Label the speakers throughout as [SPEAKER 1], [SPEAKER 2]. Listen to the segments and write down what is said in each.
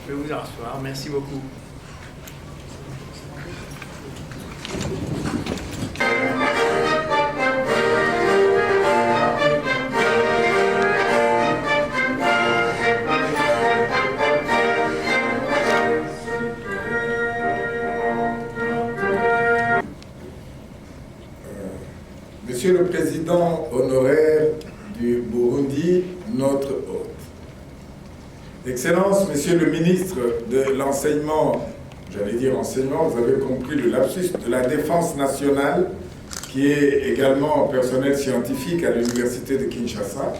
[SPEAKER 1] Je vais vous rasseoir. Merci beaucoup.
[SPEAKER 2] Monsieur le Président honoraire du Burundi, notre hôte. Excellence, Monsieur le ministre de l'Enseignement, j'allais dire enseignement, vous avez compris le lapsus, de la Défense nationale, qui est également personnel scientifique à l'Université de Kinshasa.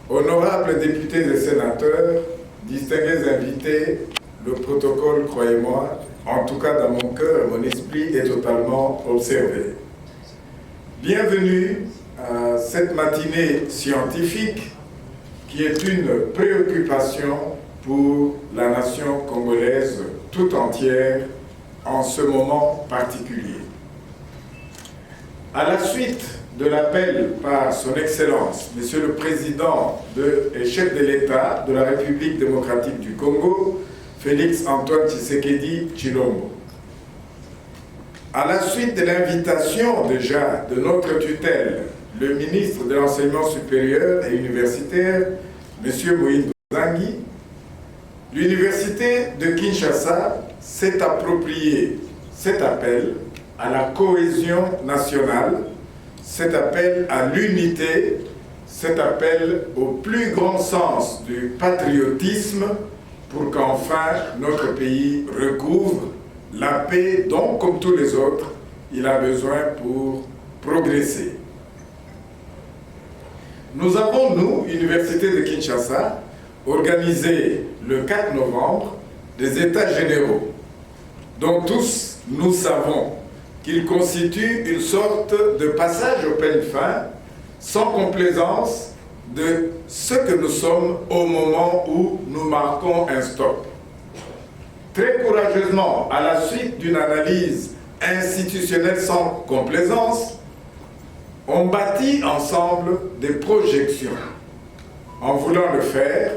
[SPEAKER 2] Honorables députés et sénateurs, distingués invités, le protocole, croyez-moi, en tout cas dans mon cœur et mon esprit, est totalement observé. Bienvenue à cette matinée scientifique qui est une préoccupation pour la nation congolaise tout entière en ce moment particulier. À la suite de l'appel par son Excellence, Monsieur le Président et chef de l'État de la République démocratique du Congo, Félix Antoine Tshisekedi Tshilombo, à la suite de l'invitation déjà de notre tutelle, le ministre de l'Enseignement supérieur et universitaire, M. Moïse Zangi, l'Université de Kinshasa s'est approprié cet appel à la cohésion nationale, cet appel à l'unité, cet appel au plus grand sens du patriotisme pour qu'enfin notre pays recouvre la paix dont, comme tous les autres, il a besoin pour progresser. Nous avons, nous, Université de Kinshasa, organisé le 4 novembre des États généraux, dont tous nous savons qu'ils constituent une sorte de passage au peigne fin, sans complaisance, de ce que nous sommes au moment où nous marquons un stop. Très courageusement, à la suite d'une analyse institutionnelle sans complaisance, on bâtit ensemble des projections. En voulant le faire,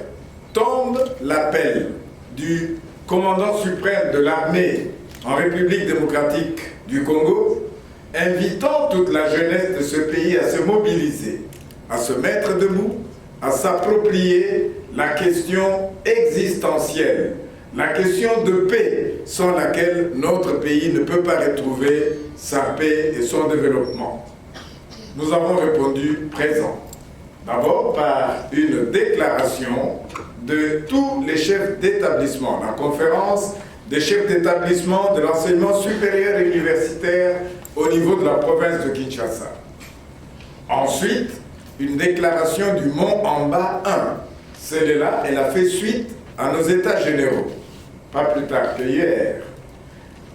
[SPEAKER 2] tombe l'appel du commandant suprême de l'armée en République démocratique du Congo, invitant toute la jeunesse de ce pays à se mobiliser, à se mettre debout, à s'approprier la question existentielle, la question de paix sans laquelle notre pays ne peut pas retrouver sa paix et son développement. Nous avons répondu présent. D'abord par une déclaration de tous les chefs d'établissement, la conférence des chefs d'établissement de l'enseignement supérieur et universitaire au niveau de la province de Kinshasa. Ensuite, une déclaration du Mont Amba 1. Celle-là, elle a fait suite à nos états généraux, pas plus tard que hier.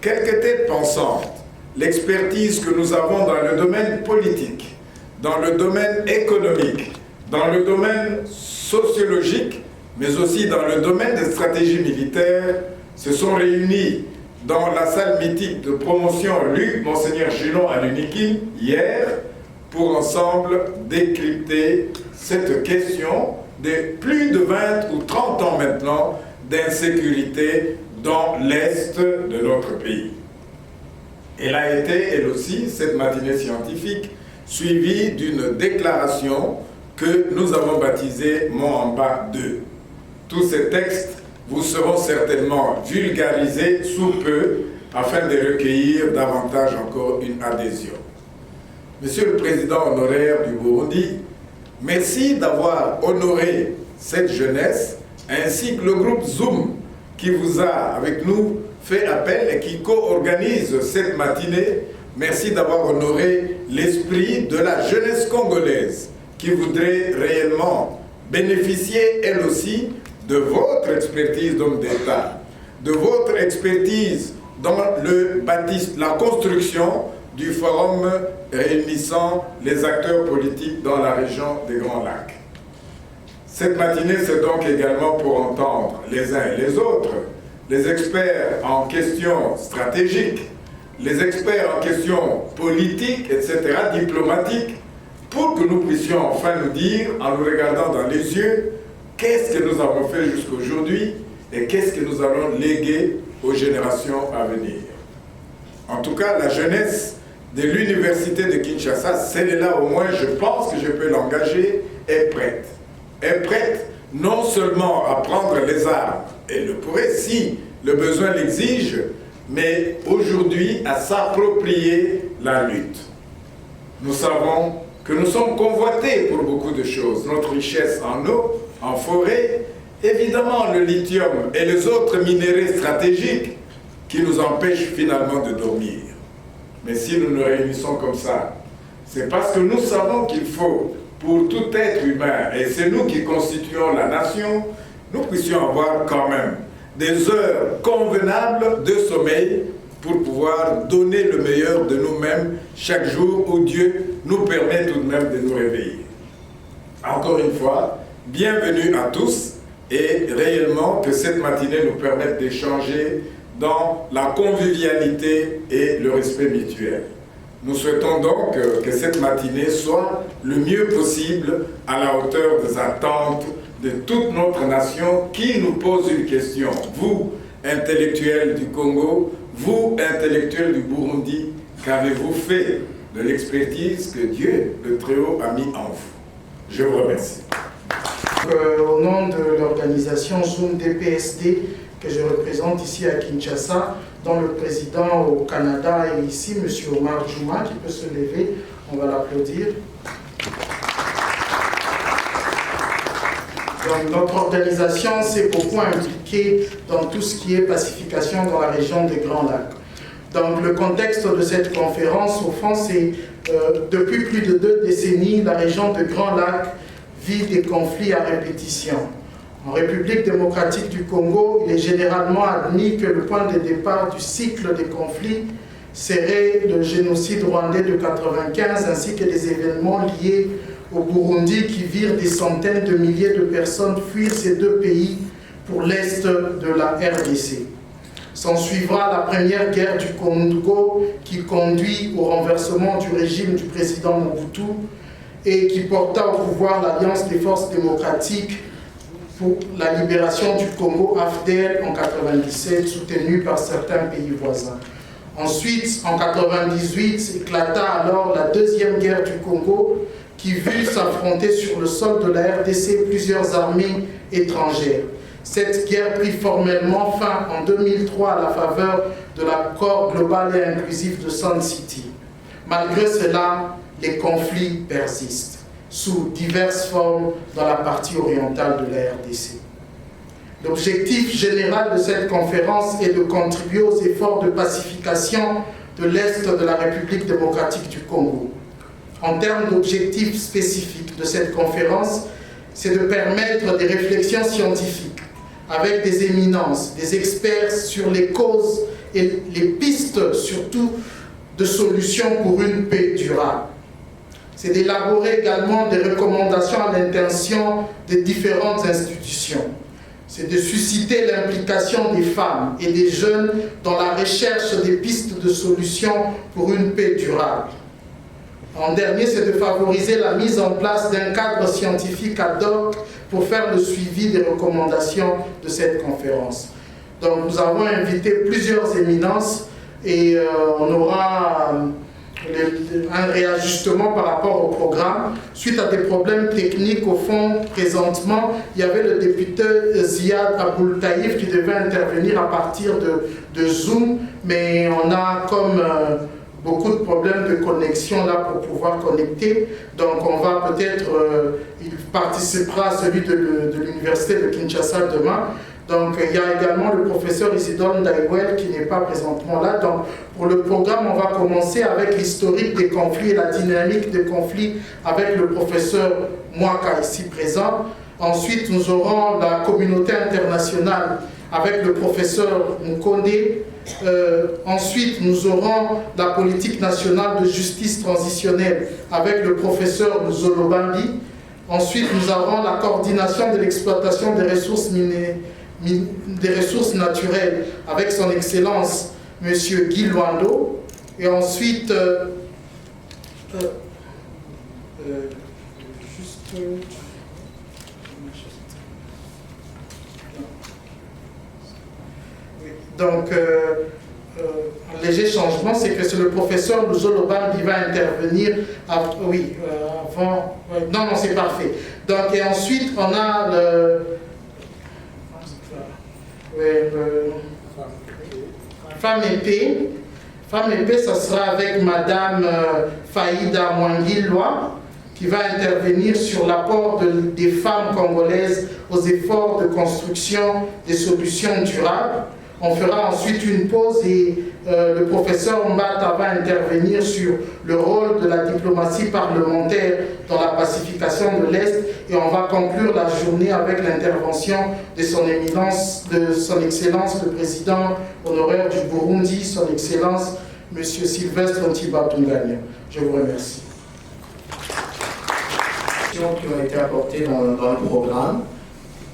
[SPEAKER 2] Quelques têtes pensantes, l'expertise que nous avons dans le domaine politique, dans le domaine économique, dans le domaine sociologique, mais aussi dans le domaine des stratégies militaires, se sont réunis dans la salle mythique de promotion Luc Monseigneur Gillon à l'Unikin hier pour ensemble décrypter cette question de plus de 20 ou 30 ans maintenant d'insécurité dans l'Est de notre pays. Elle a été, elle aussi, cette matinée scientifique, suivie d'une déclaration que nous avons baptisée Mont Amba 2. Tous ces textes vous seront certainement vulgarisés sous peu afin de recueillir davantage encore une adhésion. Monsieur le Président honoraire du Burundi, Merci d'avoir honoré cette jeunesse, ainsi que le groupe Zoom qui vous a, avec nous, fait appel et qui co-organise cette matinée. Merci d'avoir honoré l'esprit de la jeunesse congolaise qui voudrait réellement bénéficier, elle aussi, de votre expertise d'homme d'État, de votre expertise dans la construction du forum réunissant les acteurs politiques dans la région des Grands Lacs. Cette matinée, c'est donc également pour entendre les uns et les autres, les experts en questions stratégiques, les experts en questions politiques, etc., diplomatiques, pour que nous puissions enfin nous dire, en nous regardant dans les yeux, qu'est-ce que nous avons fait jusqu'aujourd'hui et qu'est-ce que nous allons léguer aux générations à venir. En tout cas, la jeunesse de l'université de Kinshasa, celle-là au moins, je pense que je peux l'engager, est prête. Est prête non seulement à prendre les armes, elle le pourrait si le besoin l'exige, mais aujourd'hui à s'approprier la lutte. Nous savons que nous sommes convoités pour beaucoup de choses, notre richesse en eau, en forêt, évidemment le lithium et les autres minéraux stratégiques qui nous empêchent finalement de dormir. Mais si nous nous réunissons comme ça, c'est parce que nous savons qu'il faut, pour tout être humain, et c'est nous qui constituons la nation, nous puissions avoir quand même des heures convenables de sommeil pour pouvoir donner le meilleur de nous-mêmes chaque jour où Dieu nous permet tout de même de nous réveiller. Encore une fois, bienvenue à tous et réellement que cette matinée nous permette d'échanger dans la convivialité et le respect mutuel. Nous souhaitons donc que cette matinée soit le mieux possible à la hauteur des attentes de toute notre nation qui nous pose une question. Vous, intellectuels du Congo, vous, intellectuels du Burundi, qu'avez-vous fait de l'expertise que Dieu, le Très-Haut, a mis en vous? Je vous remercie.
[SPEAKER 3] Au nom de l'organisation Zoom DPSD que je représente ici à Kinshasa, dont le président au Canada est ici, M. Omar Djouma, qui peut se lever, on va l'applaudir. Donc, notre organisation s'est beaucoup impliquée dans tout ce qui est pacification dans la région des Grands Lacs. Donc le contexte de cette conférence, au fond, c'est depuis plus de 2 décennies, la région des Grands Lacs vit des conflits à répétition. En République démocratique du Congo, il est généralement admis que le point de départ du cycle des conflits serait le génocide rwandais de 1995 ainsi que les événements liés au Burundi qui virent des centaines de milliers de personnes fuir ces 2 pays pour l'est de la RDC. S'en suivra la première guerre du Congo qui conduit au renversement du régime du président Mobutu et qui porta au pouvoir l'Alliance des forces démocratiques pour la libération du Congo, AFDL, en 1997, soutenue par certains pays voisins. Ensuite, en 1998, éclata alors la 2e guerre du Congo qui vit s'affronter sur le sol de la RDC plusieurs armées étrangères. Cette guerre prit formellement fin en 2003 à la faveur de l'accord global et inclusif de Sun City. Malgré cela, les conflits persistent, sous diverses formes dans la partie orientale de la RDC. L'objectif général de cette conférence est de contribuer aux efforts de pacification de l'Est de la République démocratique du Congo. En termes d'objectifs spécifiques de cette conférence, c'est de permettre des réflexions scientifiques avec des éminences, des experts sur les causes et les pistes surtout de solutions pour une paix durable. C'est d'élaborer également des recommandations à l'intention des différentes institutions. C'est de susciter l'implication des femmes et des jeunes dans la recherche des pistes de solutions pour une paix durable. En dernier, c'est de favoriser la mise en place d'un cadre scientifique ad hoc pour faire le suivi des recommandations de cette conférence. Donc nous avons invité plusieurs éminences et on aura un réajustement par rapport au programme. Suite à des problèmes techniques, au fond, présentement, il y avait le député Ziad Aboul Taïf qui devait intervenir à partir de Zoom, mais on a comme beaucoup de problèmes de connexion là pour pouvoir connecter. Donc on va peut-être, il participera à celui de l'université de Kinshasa demain. Donc il y a également le professeur Isidore Ndaïwel qui n'est pas présentement là. Donc pour le programme, on va commencer avec l'historique des conflits et la dynamique des conflits avec le professeur Mwaka ici présent. Ensuite, nous aurons la communauté internationale avec le professeur Mukonde. Ensuite, nous aurons la politique nationale de justice transitionnelle avec le professeur Zolobambi. Ensuite, nous aurons la coordination de l'exploitation des ressources naturelles avec son excellence M. Guy Luando. Et ensuite, donc, un léger changement, c'est que c'est le professeur Zoloban qui va intervenir. Avant. Non, c'est parfait. Donc, et ensuite, on a Femme épée. Femme épée, ça sera avec Madame Faïda Mwangilwa, qui va intervenir sur l'apport des femmes congolaises aux efforts de construction des solutions durables. On fera ensuite une pause et le professeur Mbata va intervenir sur le rôle de la diplomatie parlementaire dans la pacification de l'Est et on va conclure la journée avec l'intervention de son éminence, de son excellence le président honoraire du Burundi, son excellence M. Sylvestre Ntibantunganya. Je vous remercie.
[SPEAKER 1] Qui ont été apportées dans le programme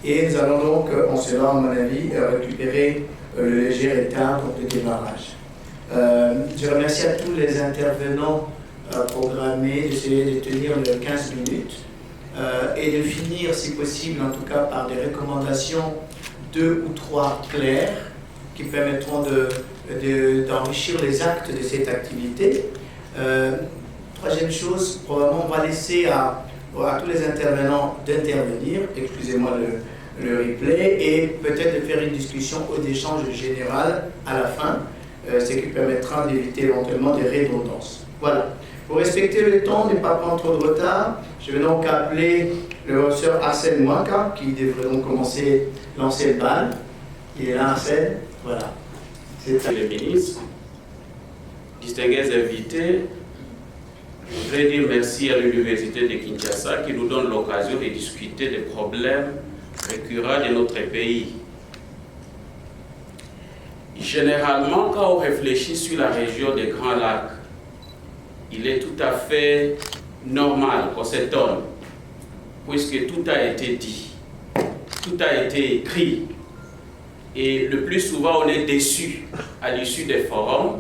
[SPEAKER 1] et nous allons donc en cela, à mon avis, récupérer le léger retard de démarrage. Je remercie à tous les intervenants programmés d'essayer de tenir les 15 minutes et de finir, si possible, en tout cas par des recommandations 2 ou 3 claires qui permettront d'enrichir les actes de cette activité. Troisième chose, probablement on va laisser à tous les intervenants d'intervenir, excusez-moi le replay, et peut-être de faire une discussion ou d'échange général à la fin, ce qui permettra d'éviter éventuellement des redondances. Voilà. Pour respecter le temps, ne pas prendre trop de retard, je vais donc appeler le professeur Arsène Mwaka, qui devrait donc commencer à lancer le bal. Il est là, Arsène. Voilà.
[SPEAKER 4] Monsieur le ministre, distingués invités, je voudrais dire merci à l'Université de Kinshasa qui nous donne l'occasion de discuter des problèmes récurrents de notre pays. Généralement, quand on réfléchit sur la région des Grands Lacs, il est tout à fait normal qu'on s'étonne, puisque tout a été dit, tout a été écrit, et le plus souvent on est déçu à l'issue des forums,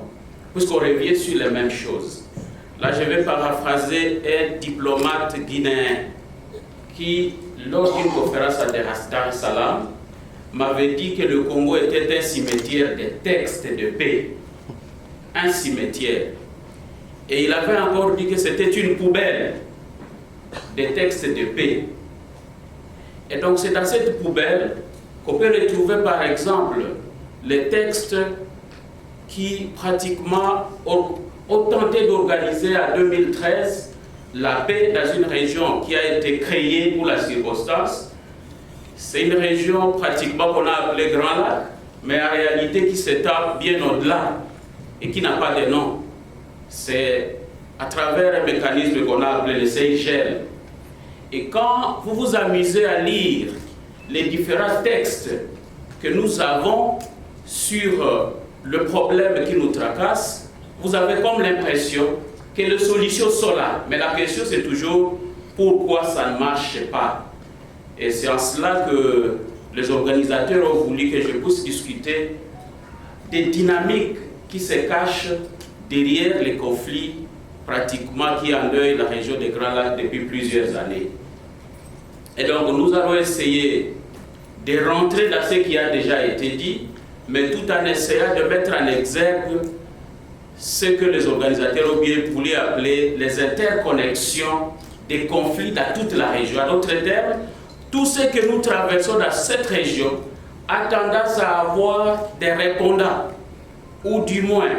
[SPEAKER 4] puisqu'on revient sur les mêmes choses. Là, je vais paraphraser un diplomate guinéen qui, lors d'une conférence à Dar es Salaam, m'avait dit que le Congo était un cimetière des textes de paix. Un cimetière. Et il avait encore dit que c'était une poubelle des textes de paix. Et donc c'est dans cette poubelle qu'on peut retrouver par exemple les textes qui pratiquement ont tenté d'organiser en 2013 la paix dans une région qui a été créée pour la circonstance. C'est une région pratiquement qu'on a appelée Grand Lac, mais en réalité qui s'étend bien au-delà et qui n'a pas de nom. C'est à travers un mécanisme qu'on a appelé le Seychelles. Et quand vous vous amusez à lire les différents textes que nous avons sur le problème qui nous tracasse, vous avez comme l'impression que les solutions sont là. Mais la question c'est toujours pourquoi ça ne marche pas. Et c'est en cela que les organisateurs ont voulu que je puisse discuter des dynamiques qui se cachent derrière les conflits pratiquement qui endeuillent la région des Grands Lacs depuis plusieurs années. Et donc nous allons essayer de rentrer dans ce qui a déjà été dit, mais tout en essayant de mettre en exergue ce que les organisateurs ont bien voulu appeler les interconnexions des conflits dans toute la région. En d'autres termes, tout ce que nous traversons dans cette région a tendance à avoir des répondants, ou du moins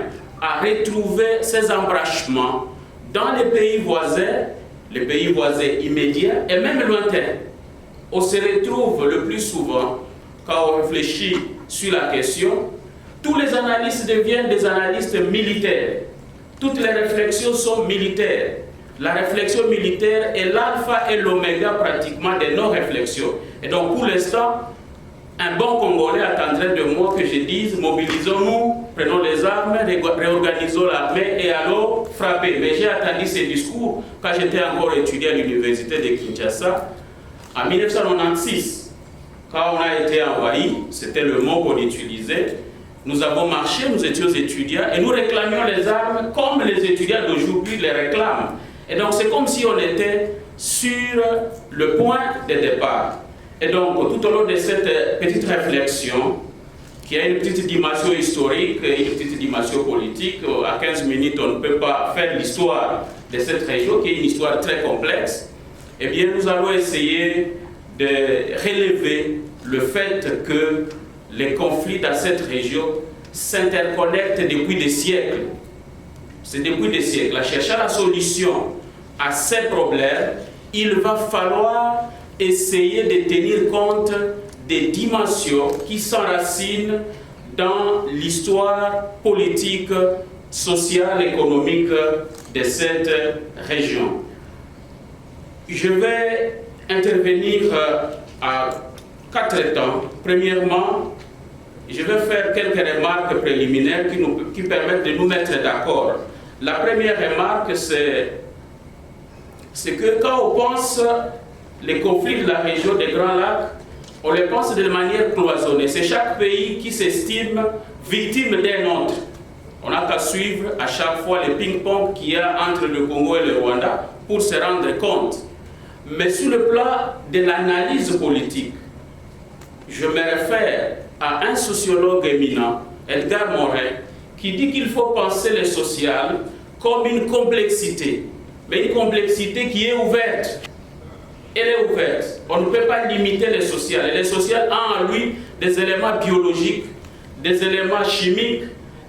[SPEAKER 4] à retrouver ces embranchements dans les pays voisins immédiats et même lointains. On se retrouve le plus souvent, quand on réfléchit sur la question, tous les analystes deviennent des analystes militaires. Toutes les réflexions sont militaires. La réflexion militaire est l'alpha et l'oméga pratiquement de nos réflexions. Et donc pour l'instant, un bon Congolais attendrait de moi que je dise mobilisons-nous, prenons les armes, réorganisons l'armée et allons frapper. Mais j'ai attendu ces discours quand j'étais encore étudiant à l'université de Kinshasa en 1996. Quand on a été envahi, c'était le mot qu'on utilisait. Nous avons marché, nous étions étudiants et nous réclamions les armes comme les étudiants d'aujourd'hui les réclament. Et donc c'est comme si on était sur le point de départ. Et donc tout au long de cette petite réflexion, qui a une petite dimension historique et une petite dimension politique, à 15 minutes on ne peut pas faire l'histoire de cette région qui est une histoire très complexe, eh bien nous allons essayer de relever le fait que les conflits dans cette région s'interconnectent depuis des siècles. C'est depuis des siècles. À chercher la solution à ces problèmes, il va falloir essayer de tenir compte des dimensions qui s'enracinent dans l'histoire politique, sociale, économique de cette région. Je vais intervenir à 4 temps. Premièrement, je vais faire quelques remarques préliminaires qui permettent de nous mettre d'accord. La première remarque, c'est que quand on pense les conflits de la région des Grands Lacs, on les pense de manière cloisonnée. C'est chaque pays qui s'estime victime d'un autre. On n'a qu'à suivre à chaque fois le ping-pong qu'il y a entre le Congo et le Rwanda pour se rendre compte. Mais sur le plan de l'analyse politique, je me réfère à un sociologue éminent, Edgar Morin, qui dit qu'il faut penser le social comme une complexité, mais une complexité qui est ouverte. Elle est ouverte. On ne peut pas limiter le social. Et le social a en lui des éléments biologiques, des éléments chimiques,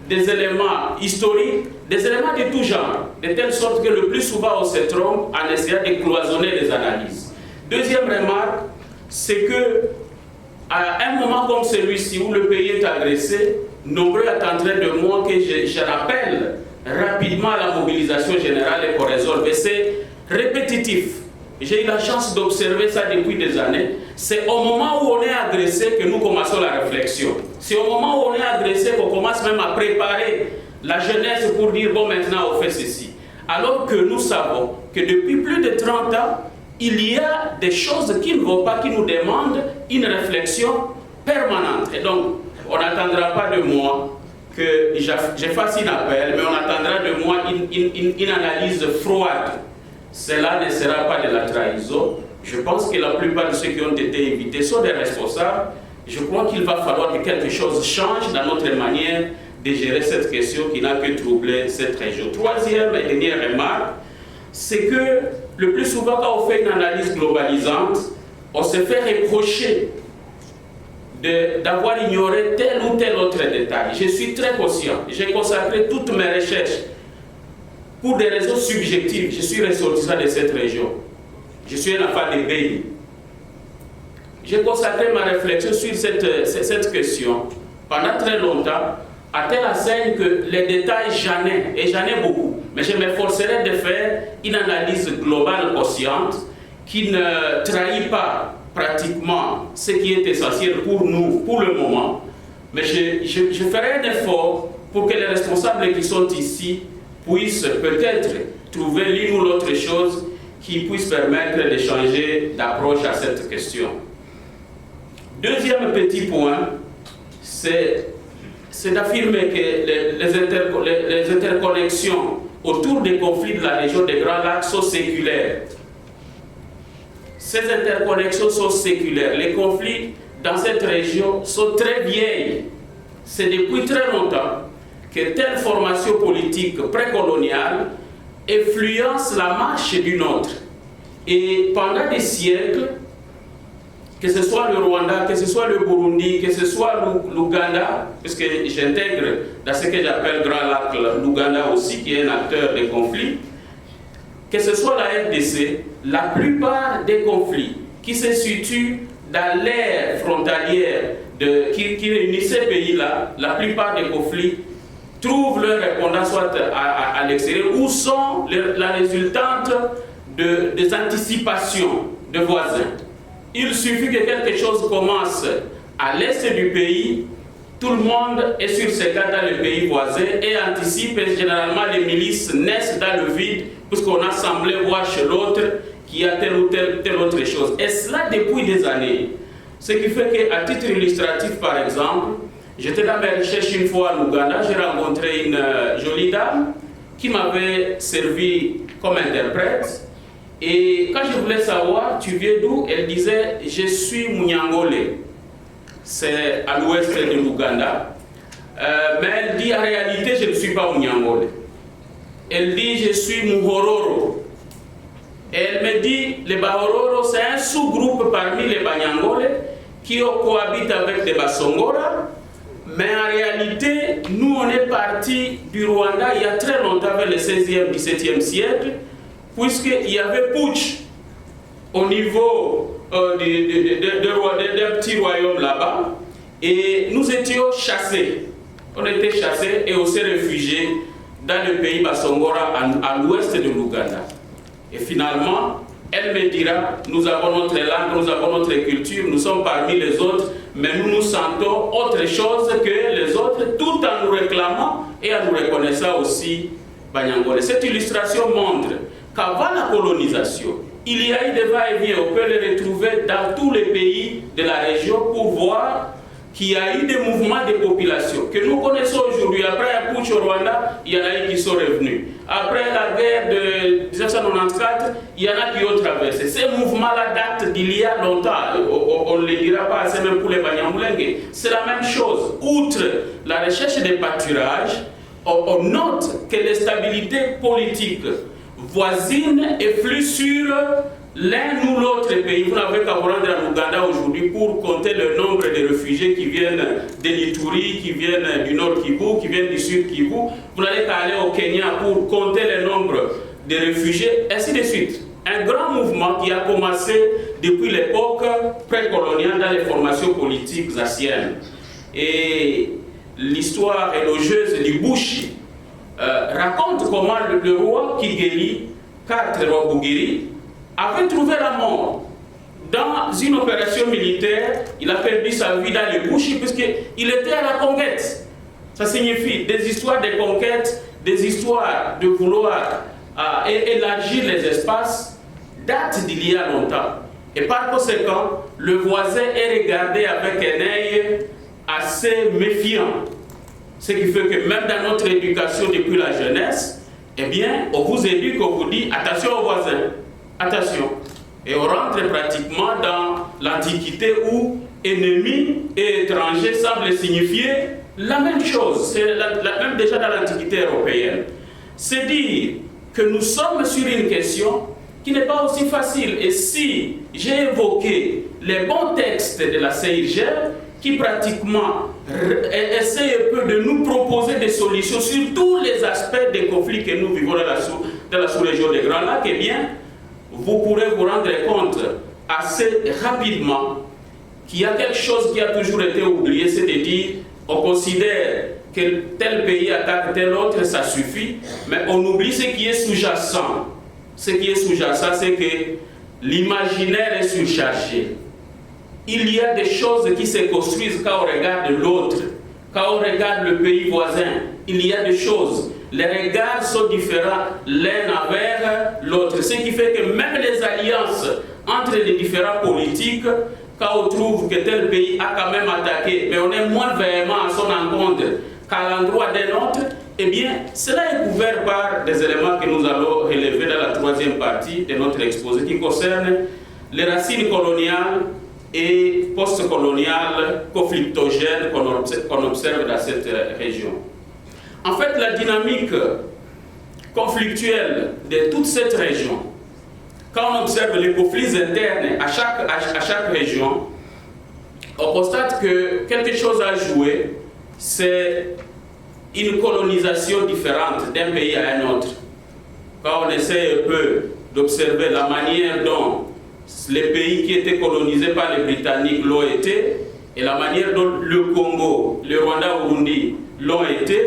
[SPEAKER 4] des éléments historiques, des éléments de tout genre, de telle sorte que le plus souvent on se trompe en essayant de cloisonner les analyses. Deuxième remarque, c'est que à un moment comme celui-ci où le pays est agressé, nombreux attendraient de moi que je rappelle rapidement à la mobilisation générale et qu'on résolve. Et c'est répétitif. J'ai eu la chance d'observer ça depuis des années. C'est au moment où on est agressé que nous commençons la réflexion. C'est au moment où on est agressé qu'on commence même à préparer la jeunesse pour dire bon maintenant on fait ceci. Alors que nous savons que depuis plus de 30 ans, il y a des choses qui ne vont pas, qui nous demandent une réflexion permanente. Et donc, on n'attendra pas de moi que je fasse un appel, mais on attendra de moi une analyse froide. Cela ne sera pas de la trahison. Je pense que la plupart de ceux qui ont été invités sont des responsables. Je crois qu'il va falloir que quelque chose change dans notre manière de gérer cette question qui n'a que troublé cette région. Troisième et dernière remarque, c'est que le plus souvent quand on fait une analyse globalisante, on se fait reprocher d'avoir ignoré tel ou tel autre détail. Je suis très conscient. J'ai consacré toutes mes recherches pour des raisons subjectives. Je suis ressortissant de cette région. Je suis un enfant de Béni. J'ai consacré ma réflexion sur cette question pendant très longtemps, à telle enseigne que les détails j'en ai, et j'en ai beaucoup. Mais je m'efforcerai de faire une analyse globale consciente qui ne trahit pas pratiquement ce qui est essentiel pour nous, pour le moment. Mais je ferai un effort pour que les responsables qui sont ici puissent peut-être trouver l'une ou l'autre chose qui puisse permettre de changer d'approche à cette question. Deuxième petit point, c'est d'affirmer que les interconnexions autour des conflits de la région des Grands Lacs sont séculaires. Ces interconnexions sont séculaires. Les conflits dans cette région sont très vieilles. C'est depuis très longtemps que telle formation politique précoloniale influence la marche d'une autre. Et pendant des siècles, que ce soit le Rwanda, que ce soit le Burundi, que ce soit l'Ouganda, puisque j'intègre dans ce que j'appelle Grand Lac l'Ouganda aussi, qui est un acteur des conflits, que ce soit la RDC, la plupart des conflits qui se situent dans l'ère frontalière qui réunit ces pays-là, la plupart des conflits trouvent leur répondant soit à l'extérieur ou sont la résultante des anticipations de voisins. Il suffit que quelque chose commence à l'est du pays, tout le monde est sur ses gardes dans le pays voisin et anticipe, et généralement les milices naissent dans le vide puisqu'on a semblé voir chez l'autre qu'il y a telle ou telle autre chose. Et cela depuis des années. Ce qui fait qu'à titre illustratif, par exemple, j'étais dans mes recherches une fois en Ouganda, j'ai rencontré une jolie dame qui m'avait servi comme interprète. Et quand je voulais savoir, tu viens d'où? Elle disait, je suis Munyangole. C'est à l'ouest de l'Ouganda. Mais elle dit, en réalité, je ne suis pas Munyangole. Elle dit, je suis Muhororo. Et elle me dit, les Bahororo, c'est un sous-groupe parmi les Banyangole qui cohabitent avec les Basongora. Mais en réalité, nous, on est partis du Rwanda il y a très longtemps, vers le 16e, 17e siècle, puisqu'il y avait putsch au niveau d'un petit royaume là-bas, et nous étions chassés. On était chassés et on s'est réfugiés dans le pays Basongora, à l'ouest de l'Ouganda. Et finalement, elle me dira, nous avons notre langue, nous avons notre culture, nous sommes parmi les autres, mais nous nous sentons autre chose que les autres, tout en nous réclamant et en nous reconnaissant aussi Banyangole. Cette illustration montre qu'avant la colonisation, il y a eu des va-et-vient, on peut les retrouver dans tous les pays de la région pour voir qu'il y a eu des mouvements de population que nous connaissons aujourd'hui. Après un putsch au Rwanda, il y en a eu qui sont revenus. Après la guerre de 1994, il y en a qui ont traversé. Ces mouvements-là datent d'il y a longtemps. On ne le dira pas assez même pour les Banyamulenge. C'est la même chose. Outre la recherche des pâturages, on note que les stabilités politiques voisines influent sur l'un ou l'autre pays. Vous n'avez qu'à vous rendre en Ouganda aujourd'hui pour compter le nombre de réfugiés qui viennent de l'Ituri, qui viennent du Nord Kivu, qui viennent du Sud Kivu. Vous n'allez qu'à aller au Kenya pour compter le nombre de réfugiés, ainsi de suite. Un grand mouvement qui a commencé depuis l'époque précoloniale dans les formations politiques anciennes. Et l'histoire élogieuse du Bushi raconte comment le roi Kigeli, 4 rois Bugiri, avait trouvé la mort dans une opération militaire. Il a perdu sa vie dans les Bushi puisqu'il était à la conquête. Ça signifie des histoires de conquête, des histoires de vouloir élargir les espaces, datent d'il y a longtemps. Et par conséquent, le voisin est regardé avec un œil assez méfiant. Ce qui fait que même dans notre éducation depuis la jeunesse, eh bien, on vous éduque, on vous dit attention aux voisins. Attention, et on rentre pratiquement dans l'Antiquité où ennemi et étranger semblent signifier la même chose. C'est même déjà dans l'Antiquité européenne. C'est dire que nous sommes sur une question qui n'est pas aussi facile. Et si j'ai évoqué les bons textes de la CIRGL, qui pratiquement essaie un peu de nous proposer des solutions sur tous les aspects des conflits que nous vivons dans la sous-région des Grands Lacs, eh bien, vous pourrez vous rendre compte assez rapidement qu'il y a quelque chose qui a toujours été oublié, c'est de dire, on considère que tel pays attaque tel autre, ça suffit, mais on oublie ce qui est sous-jacent. Ce qui est sous-jacent, c'est que l'imaginaire est surchargé. Il y a des choses qui se construisent quand on regarde l'autre, quand on regarde le pays voisin. Il y a des choses. Les regards sont différents l'un envers l'autre. Ce qui fait que même les alliances entre les différents politiques, quand on trouve que tel pays a quand même attaqué, mais on est moins véhément à son encontre qu'à l'endroit d'un autre, eh bien, cela est couvert par des éléments que nous allons relever dans la troisième partie de notre exposé, qui concerne les racines coloniales et post-coloniales conflictogènes qu'on observe dans cette région. En fait, la dynamique conflictuelle de toute cette région, quand on observe les conflits internes à chaque région, on constate que quelque chose a joué, c'est une colonisation différente d'un pays à un autre. Quand on essaie un peu d'observer la manière dont les pays qui étaient colonisés par les Britanniques l'ont été, et la manière dont le Congo, le Rwanda, le Burundi l'ont été,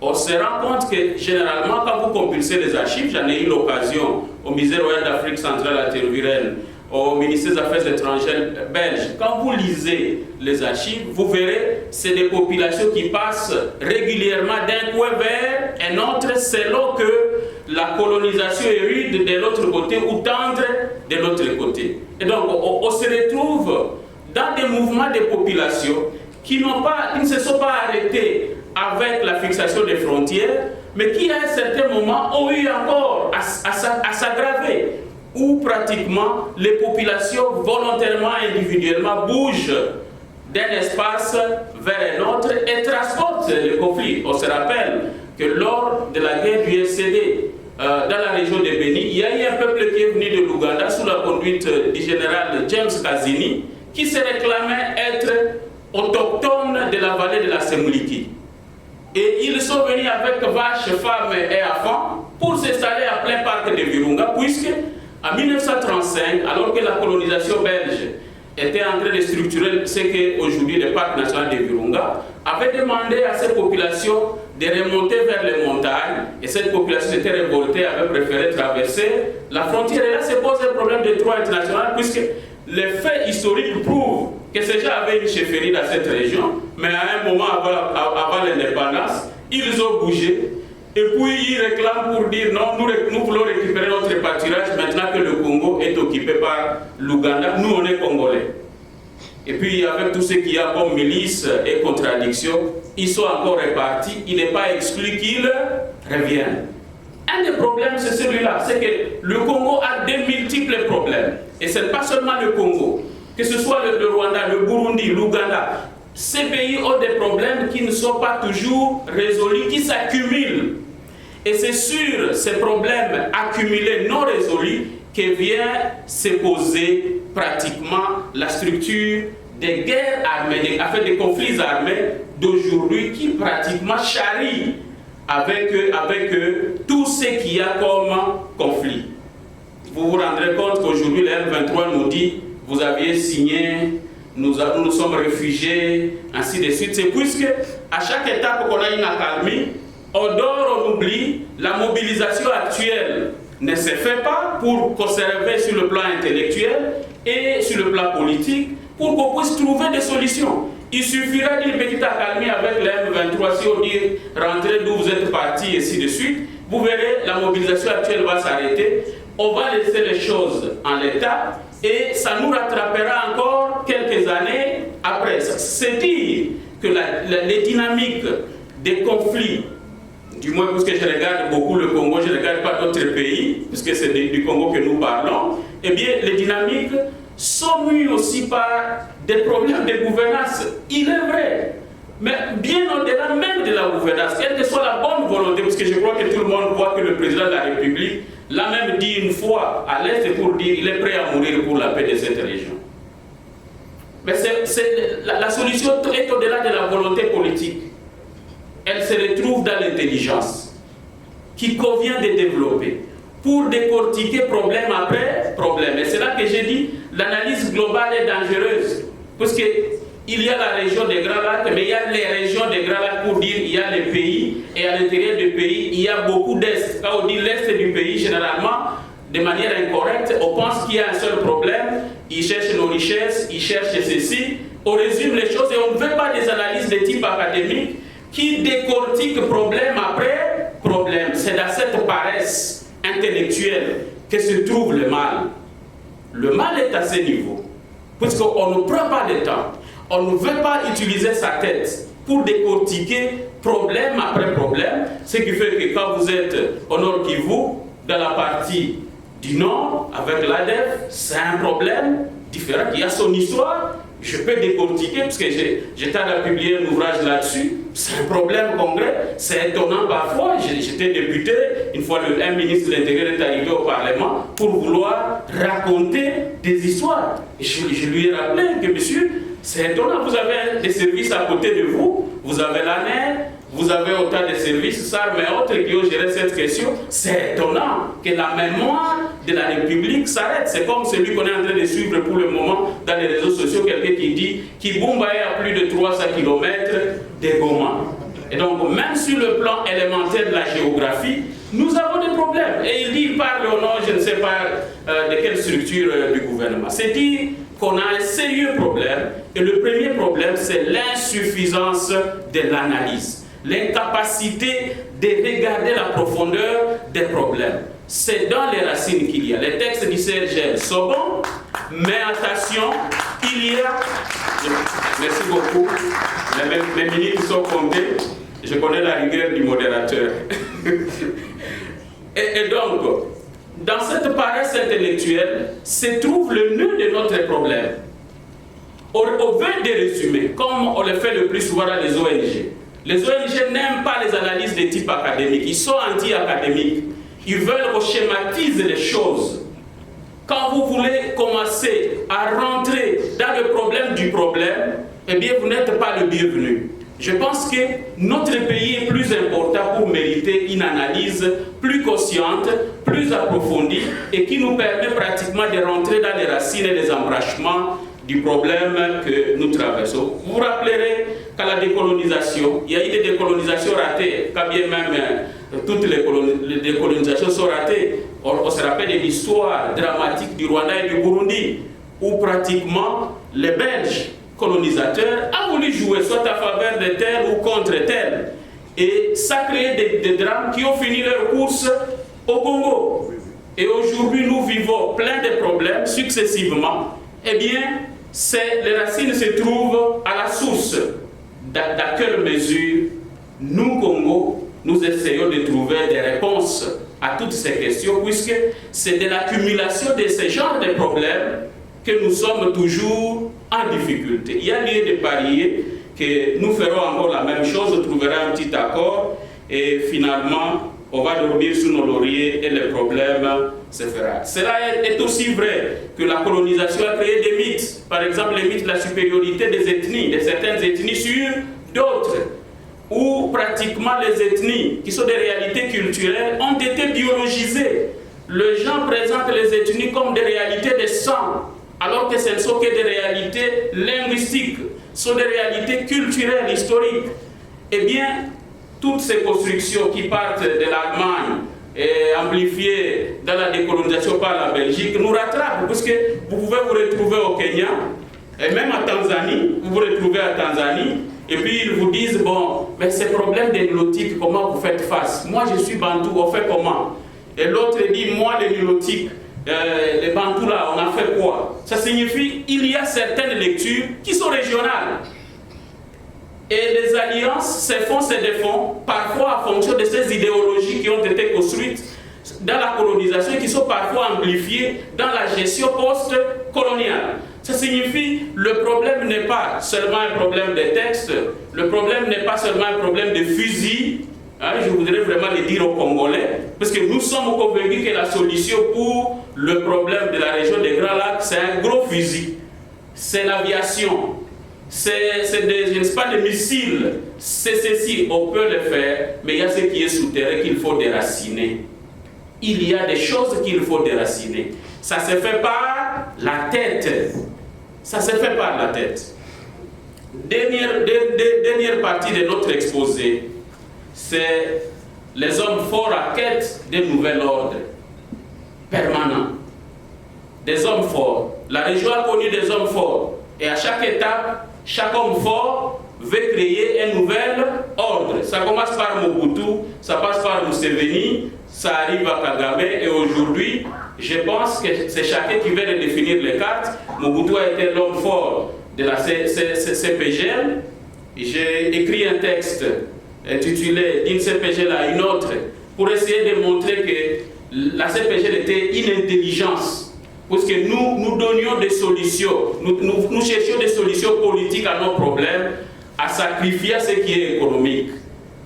[SPEAKER 4] on se rend compte que généralement, quand vous compulsez les archives, j'en ai eu l'occasion au Musée royal d'Afrique centrale à Tervuren, au ministère des Affaires étrangères belge, quand vous lisez les archives, vous verrez, c'est des populations qui passent régulièrement d'un coin vers un autre selon que la colonisation est rude de l'autre côté ou tendre de l'autre côté. Et donc, on se retrouve dans des mouvements de populations qui ne se sont pas arrêtés avec la fixation des frontières, mais qui à un certain moment ont eu encore à s'aggraver, où pratiquement les populations volontairement, individuellement bougent d'un espace vers un autre et transportent les conflits. On se rappelle que lors de la guerre du RCD, dans la région de Beni, il y a eu un peuple qui est venu de l'Ouganda sous la conduite du général James Kazini, qui se réclamait être autochtone de la vallée de la Semuliki. Et ils sont venus avec vaches, femmes et enfants pour s'installer à plein parc de Virunga, puisque en 1935, alors que la colonisation belge était en train de structurer ce qu'est aujourd'hui le parc national de Virunga, avait demandé à cette population de remonter vers les montagnes, et cette population s'était révoltée, avait préféré traverser la frontière. Et là se pose un problème de droit international, puisque les faits historiques prouvent que ces gens avaient une chefferie dans cette région, mais à un moment avant l'indépendance, ils ont bougé. Et puis ils réclament pour dire non, nous voulons récupérer notre pâturage maintenant que le Congo est occupé par l'Ouganda, nous on est Congolais. Et puis avec tout ce qu'il y a comme milices et contradictions, ils sont encore répartis, il n'est pas exclu qu'ils reviennent. Un des problèmes c'est celui-là, c'est que le Congo a de multiples problèmes. Et ce n'est pas seulement le Congo, que ce soit le Rwanda, le Burundi, l'Ouganda, ces pays ont des problèmes qui ne sont pas toujours résolus, qui s'accumulent. Et c'est sur ces problèmes accumulés, non résolus, que vient se poser pratiquement la structure des guerres armées, des conflits armés d'aujourd'hui qui pratiquement charrient avec tout ce qu'il y a comme conflit. Vous vous rendrez compte qu'aujourd'hui, le M23 nous dit « vous aviez signé ». Nous sommes réfugiés, ainsi de suite. C'est puisque à chaque étape qu'on a une accalmie, on dort, on oublie, la mobilisation actuelle ne se fait pas pour conserver sur le plan intellectuel et sur le plan politique, pour qu'on puisse trouver des solutions. Il suffira d'une petite accalmie avec le M23, si on dit rentrez d'où vous êtes partis, et ainsi de suite. Vous verrez, la mobilisation actuelle va s'arrêter. On va laisser les choses en l'état et ça nous rattrapera encore quelques années après. C'est dire que les dynamiques des conflits, du moins parce que je regarde beaucoup le Congo, je ne regarde pas d'autres pays, puisque c'est du Congo que nous parlons, eh bien les dynamiques sont mues aussi par des problèmes de gouvernance. Il est vrai, mais bien au-delà même de la gouvernance, quelle que soit la bonne volonté, parce que je crois que tout le monde voit que le président de la République l'a même dit une fois à l'Est pour dire qu'il est prêt à mourir pour la paix de cette région. Mais la solution est au-delà de la volonté politique. Elle se retrouve dans l'intelligence qui convient de développer pour décortiquer problème après problème. Et c'est là que j'ai dit l'analyse globale est dangereuse. Parce qu'il y a la région des Grands Lacs, mais il y a les régions des Grands Lacs pour dire il y a les pays, et à l'intérieur du pays, il y a beaucoup d'Est. Quand on dit l'Est du pays, généralement, de manière incorrecte, on pense qu'il y a un seul problème, ils cherchent nos richesses, ils cherchent ceci, on résume les choses et on ne veut pas des analyses de type académique qui décortiquent problème après problème. C'est dans cette paresse intellectuelle que se trouve le mal. Le mal est à ce niveau, puisqu'on ne prend pas le temps, on ne veut pas utiliser sa tête pour décortiquer problème après problème, ce qui fait que quand vous êtes au Nord Kivu, dans la partie du Nord, avec l'ADF, c'est un problème différent qui a son histoire je peux décortiquer, parce que j'étais à publier un ouvrage là-dessus. C'est un problème concret, c'est étonnant parfois. J'étais député, une fois un ministre de l'Intérieur est arrivé au Parlement pour vouloir raconter des histoires. Et je lui ai rappelé que, monsieur, c'est étonnant, vous avez des services à côté de vous, vous avez l'ANER, vous avez autant de services, SAR, mais autres qui ont géré cette question. C'est étonnant que la mémoire de la République s'arrête. C'est comme celui qu'on est en train de suivre pour le moment dans les réseaux sociaux, quelqu'un qui dit qu'il Boumbaye à plus de 300 km de Goma. Et donc, même sur le plan élémentaire de la géographie, nous avons des problèmes. Et il parle au nom, je ne sais pas de quelle structure du gouvernement. C'est dire qu'on a un sérieux problème. Et le premier problème, c'est l'insuffisance de l'analyse. L'incapacité de regarder la profondeur des problèmes. C'est dans les racines qu'il y a. Les textes du CRGL sont bons, mais attention, il y a... Merci beaucoup. Les minutes sont comptées. Je connais la rigueur du modérateur. et donc, dans cette paresse intellectuelle se trouve le nœud de notre problème. Au vu des résumés, comme on le fait le plus souvent dans les ONG, les ONG n'aiment pas les analyses de type académique, ils sont anti-académiques. Ils veulent qu'on schématise les choses. Quand vous voulez commencer à rentrer dans le problème du problème, eh bien vous n'êtes pas le bienvenu. Je pense que notre pays est plus important pour mériter une analyse plus consciente, plus approfondie et qui nous permet pratiquement de rentrer dans les racines et les embranchements du problème que nous traversons. Vous vous rappellerez qu'à la décolonisation, il y a eu des décolonisations ratées, quand bien même toutes les décolonisations sont ratées. On se rappelle de l'histoire dramatique du Rwanda et du Burundi, où pratiquement les Belges colonisateurs ont voulu jouer soit à faveur de tel ou contre tel. Et ça a créé des drames qui ont fini leur course au Congo. Et aujourd'hui, nous vivons plein de problèmes successivement. Eh bien, les racines se trouvent à la source. Dans quelle mesure nous, Congo, nous essayons de trouver des réponses à toutes ces questions, puisque c'est de l'accumulation de ce genre de problèmes que nous sommes toujours en difficulté. Il y a lieu de parier que nous ferons encore la même chose, on trouvera un petit accord et finalement on va dormir sous nos lauriers et le problème se fera. Cela est aussi vrai que la colonisation a créé des mythes. Par exemple, les mythes de la supériorité des ethnies, de certaines ethnies sur d'autres, où pratiquement les ethnies, qui sont des réalités culturelles, ont été biologisées. Les gens présentent les ethnies comme des réalités de sang, alors que ce ne sont que des réalités linguistiques, ce sont des réalités culturelles, historiques. Eh bien, toutes ces constructions qui partent de l'Allemagne et amplifiées dans la décolonisation par la Belgique nous rattrapent, puisque vous pouvez vous retrouver au Kenya, et même en Tanzanie, vous vous retrouvez à Tanzanie, et puis ils vous disent, bon, mais ces problèmes de nilotiques, comment vous faites face? Moi je suis bantou, on fait comment? Et l'autre dit, moi les nilotiques, les bantous là, on a fait quoi? Ça signifie qu'il y a certaines lectures qui sont régionales. Et les alliances se font, se défont, parfois en fonction de ces idéologies qui ont été construites dans la colonisation et qui sont parfois amplifiées dans la gestion post-coloniale. Ça signifie que le problème n'est pas seulement un problème de texte, le problème n'est pas seulement un problème de fusil. Je voudrais vraiment le dire aux Congolais, parce que nous sommes convaincus que la solution pour le problème de la région des Grands Lacs, c'est un gros fusil. C'est l'aviation. Je ne sais pas, des missiles, c'est ceci, on peut le faire, mais il y a ce qui est souterrain qu'il faut déraciner. Il y a des choses qu'il faut déraciner. Ça se fait par la tête. Ça se fait par la tête. Dernière partie de notre exposé, c'est les hommes forts à quête d'un nouvel ordre permanent. Des hommes forts. La région a connu des hommes forts. Et à chaque étape, chaque homme fort veut créer un nouvel ordre. Ça commence par Mobutu, ça passe par Museveni, ça arrive à Kagame et aujourd'hui, je pense que c'est chacun qui veut définir les cartes. Mobutu a été l'homme fort de la CPGL. J'ai écrit un texte intitulé d'une CPGL à une autre pour essayer de montrer que la CPGL était une intelligence puisque nous donnions des solutions, nous cherchions des solutions politiques à nos problèmes, à sacrifier ce qui est économique.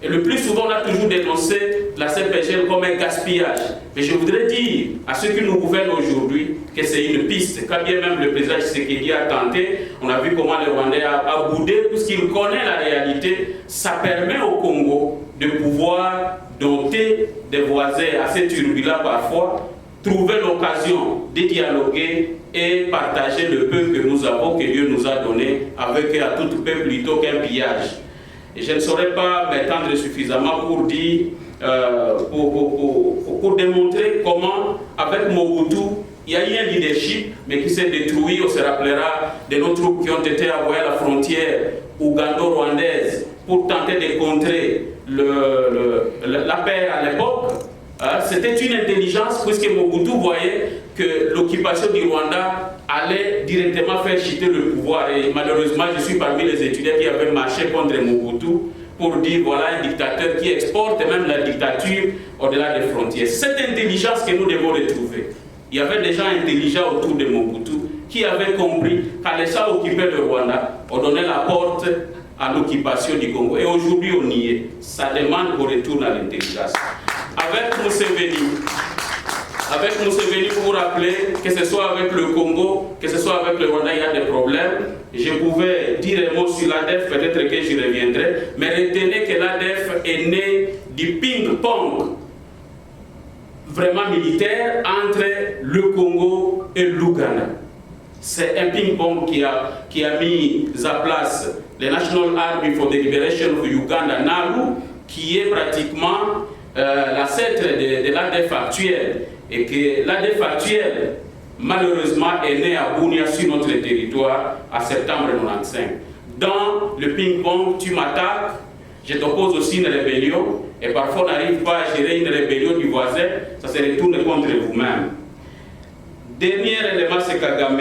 [SPEAKER 4] Et le plus souvent, on a toujours dénoncé la CPGL comme un gaspillage. Mais je voudrais dire à ceux qui nous gouvernent aujourd'hui que c'est une piste. Quand bien même le président Tshisekedi a tenté, on a vu comment le Rwandais a boudé, puisqu'il connaît la réalité. Ça permet au Congo de pouvoir doter des voisins assez turbulents parfois, trouver l'occasion de dialoguer et partager le peu que nous avons, que Dieu nous a donné, avec à tout peuple plutôt qu'un pillage. Et je ne saurais pas m'étendre suffisamment pour dire, pour démontrer comment, avec Mobutu, il y a eu un leadership, mais qui s'est détruit. On se rappellera de nos troupes qui ont été envoyées à la frontière ougando-rwandaise pour tenter de contrer la paix à l'époque. C'était une intelligence, puisque Mobutu voyait que l'occupation du Rwanda allait directement faire chuter le pouvoir. Et malheureusement, je suis parmi les étudiants qui avaient marché contre Mobutu pour dire voilà un dictateur qui exporte même la dictature au-delà des frontières. Cette intelligence que nous devons retrouver. Il y avait des gens intelligents autour de Mobutu qui avaient compris qu'en laissant occuper le Rwanda, on donnait la porte à l'occupation du Congo. Et aujourd'hui, on y est. Ça demande qu'on retourne à l'intelligence. Avec Museveni, pour rappeler que ce soit avec le Congo, que ce soit avec le Rwanda, il y a des problèmes. Je pouvais dire un mot sur l'ADF, peut-être que j'y reviendrai, mais retenez que l'ADF est né du ping-pong vraiment militaire entre le Congo et l'Ouganda. C'est un ping-pong qui a mis à place le National Army for the Liberation of Uganda, NALU, qui est pratiquement l'ancêtre de l'ADF actuel, et que l'ADF actuel, malheureusement, est né à Bunia sur notre territoire en septembre 1995. Dans le ping-pong, tu m'attaques, je t'oppose aussi une rébellion, et parfois on n'arrive pas à gérer une rébellion du voisin, ça se retourne contre vous-même. Dernier élément, c'est Kagame,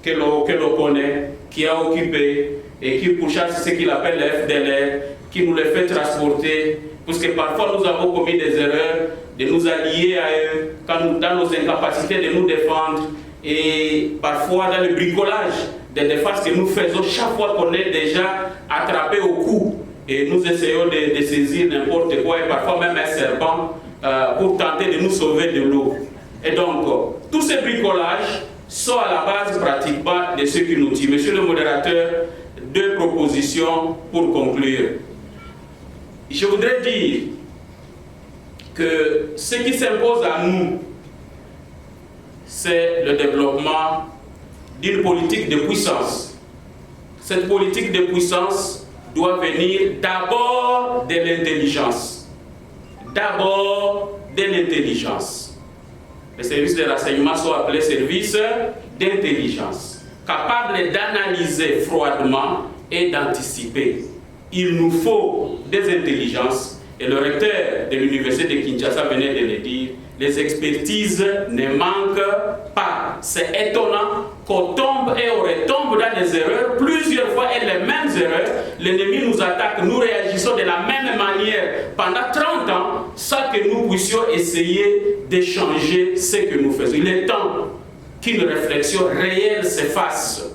[SPEAKER 4] que l'on connaît, qui a occupé et qui pourchasse ce qu'il appelle le FDLR, qui nous les fait transporter, parce que parfois nous avons commis des erreurs, de nous allier à eux, dans nos incapacités de nous défendre, et parfois dans le bricolage des défenses que nous faisons chaque fois qu'on est déjà attrapé au cou, et nous essayons de saisir n'importe quoi, et parfois même un serpent, pour tenter de nous sauver de l'eau. Et donc, tous ces bricolages sont à la base pratiquement de ce qui nous tue. Monsieur le modérateur, deux propositions pour conclure. Je voudrais dire que ce qui s'impose à nous, c'est le développement d'une politique de puissance. Cette politique de puissance doit venir d'abord de l'intelligence. D'abord de l'intelligence. Les services de renseignement sont appelés services d'intelligence, capables d'analyser froidement et d'anticiper. Il nous faut des intelligences, et le recteur de l'université de Kinshasa venait de le dire, les expertises ne manquent pas. C'est étonnant qu'on tombe et on retombe dans des erreurs, plusieurs fois et les mêmes erreurs. L'ennemi nous attaque, nous réagissons de la même manière pendant 30 ans, sans que nous puissions essayer de changer ce que nous faisons. Il est temps qu'une réflexion réelle se fasse,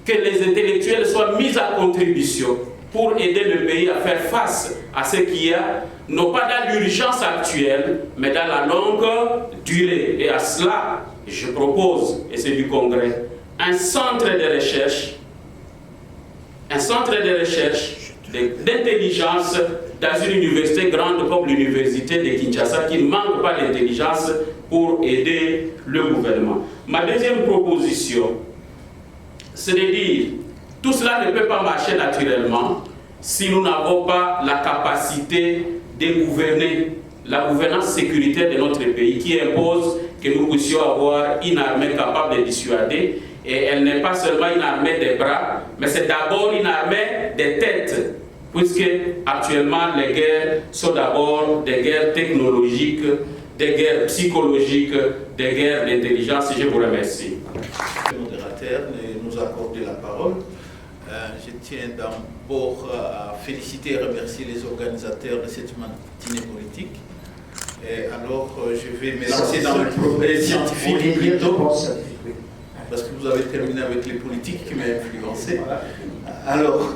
[SPEAKER 4] que les intellectuels soient mis à contribution pour aider le pays à faire face à ce qu'il y a, non pas dans l'urgence actuelle, mais dans la longue durée. Et à cela, je propose, et c'est du Congrès, un centre de recherche d'intelligence dans une université grande comme l'université de Kinshasa, qui ne manque pas d'intelligence pour aider le gouvernement. Ma deuxième proposition, c'est de dire, tout cela ne peut pas marcher naturellement si nous n'avons pas la capacité de gouverner, la gouvernance sécuritaire de notre pays, qui impose que nous puissions avoir une armée capable de dissuader. Et elle n'est pas seulement une armée des bras, mais c'est d'abord une armée des têtes, puisque actuellement les guerres sont d'abord des guerres technologiques, des guerres psychologiques, des guerres d'intelligence. Je vous remercie.
[SPEAKER 5] Le modérateur nous a accordé la parole. Je tiens d'abord à féliciter et remercier les organisateurs de cette matinée politique Et alors, je vais me lancer dans le progrès scientifique plutôt, parce que vous avez terminé avec les politiques qui m'ont influencé. Alors,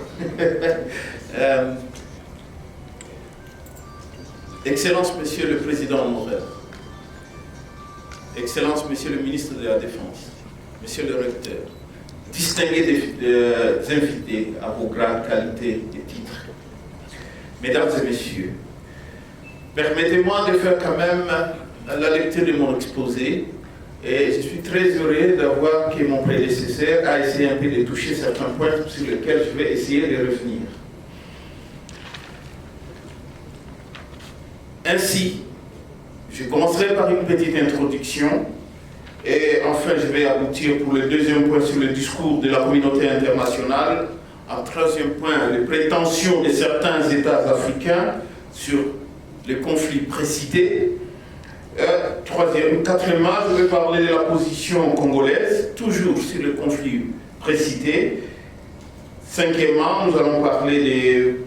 [SPEAKER 5] Excellence, Monsieur le Président Morel, Excellence, Monsieur le Ministre de la Défense, Monsieur le Recteur, distingués invités à vos grandes qualités et titres, Mesdames et Messieurs, permettez-moi de faire quand même la lecture de mon exposé, et je suis très heureux d'avoir que mon prédécesseur a essayé un peu de toucher certains points sur lesquels je vais essayer de revenir. Ainsi, je commencerai par une petite introduction et enfin je vais aboutir pour le deuxième point sur le discours de la communauté internationale, en troisième point les prétentions de certains États africains sur les conflits précités. Quatrièmement, je vais parler de la position congolaise, toujours sur le conflit précité. Cinquièmement, nous allons parler des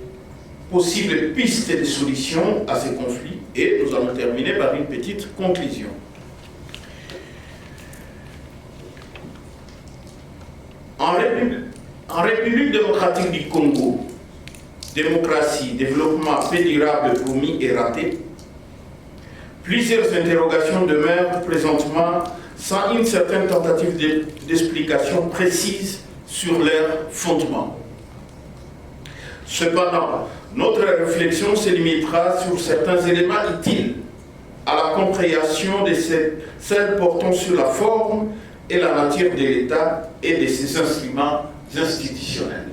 [SPEAKER 5] possibles pistes de solutions à ces conflits et nous allons terminer par une petite conclusion. En République démocratique du Congo, démocratie, développement, paix durable promis et raté, plusieurs interrogations demeurent présentement sans une certaine tentative d'explication précise sur leur fondement. Cependant, notre réflexion se limitera sur certains éléments utiles à la compréhension de celles portant sur la forme et la nature de l'État et de ses instruments institutionnels.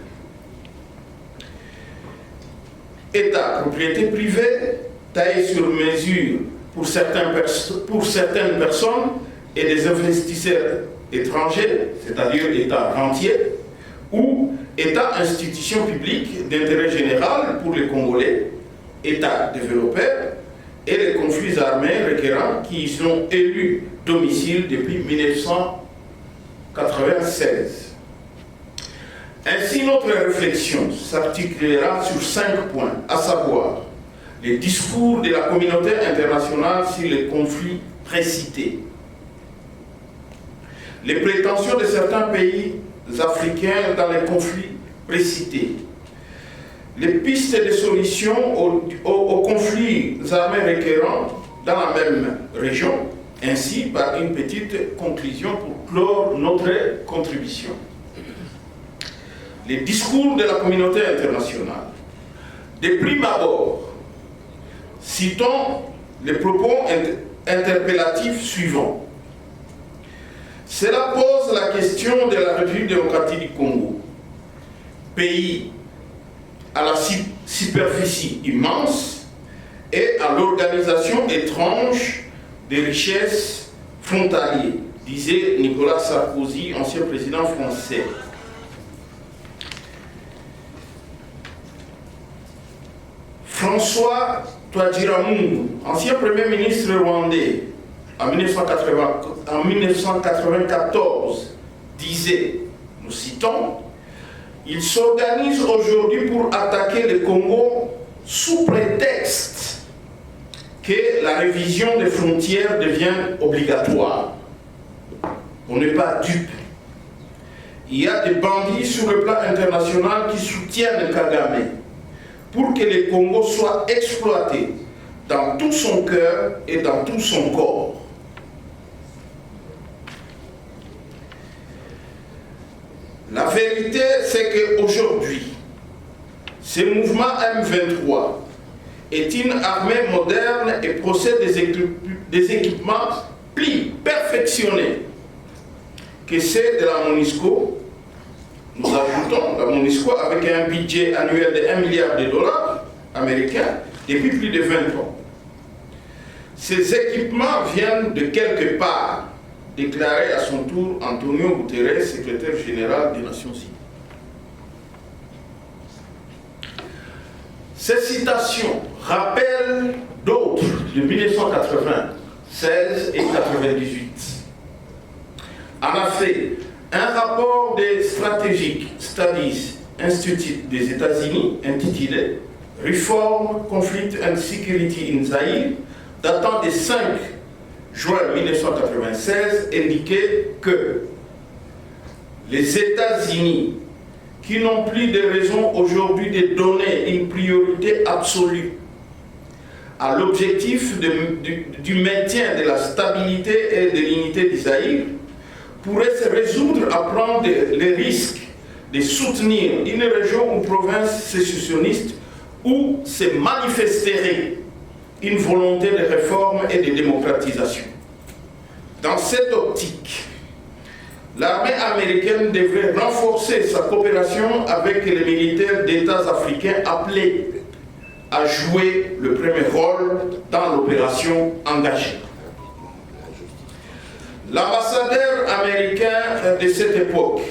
[SPEAKER 5] État, propriété privée, taillée sur mesure pour certaines personnes et des investisseurs étrangers, c'est-à-dire État rentier, ou État institution publique d'intérêt général pour les Congolais, État développeur, et les conflits armés requérants qui y sont élus domicile depuis 1996. Ainsi, notre réflexion s'articulera sur 5 points, à savoir les discours de la communauté internationale sur les conflits précités, les prétentions de certains pays africains dans les conflits précités, les pistes de solutions aux conflits armés requérants dans la même région, ainsi par une petite conclusion pour clore notre contribution. Les discours de la communauté internationale. De prime abord, citons les propos interpellatifs suivants. Cela pose la question de la République démocratique du Congo, pays à la superficie immense et à l'organisation étrange des richesses frontalières, disait Nicolas Sarkozy, ancien président français. François Twagiramungu, ancien premier ministre rwandais, en 1994, disait, nous citons, « Il s'organise aujourd'hui pour attaquer le Congo sous prétexte que la révision des frontières devient obligatoire. » On n'est pas dupe. Il y a des bandits sur le plan international qui soutiennent Kagame pour que le Congo soit exploité dans tout son cœur et dans tout son corps. La vérité, c'est qu'aujourd'hui, ce mouvement M23 est une armée moderne et possède des équipements plus perfectionnés que ceux de la MONUSCO. Nous ajoutons la MONUSCO avec un budget annuel de 1 milliard de dollars américains depuis plus de 20 ans. Ces équipements viennent de quelque part, déclaré à son tour Antonio Guterres, secrétaire général des Nations Unies. Ces citations rappellent d'autres de 1996 et 1998. En effet, un rapport des Strategic Studies Institute des États-Unis intitulé Reform, Conflict and Security in Zaire datant du 5 juin 1996 indiquait que les États-Unis, qui n'ont plus de raison aujourd'hui de donner une priorité absolue à l'objectif du maintien de la stabilité et de l'unité du Zaïre, pourraient se résoudre à prendre les risques de soutenir une région ou province sécessionniste où se manifesterait une volonté de réforme et de démocratisation. Dans cette optique, l'armée américaine devrait renforcer sa coopération avec les militaires d'États africains appelés à jouer le premier rôle dans l'opération engagée. L'ambassadeur américain de cette époque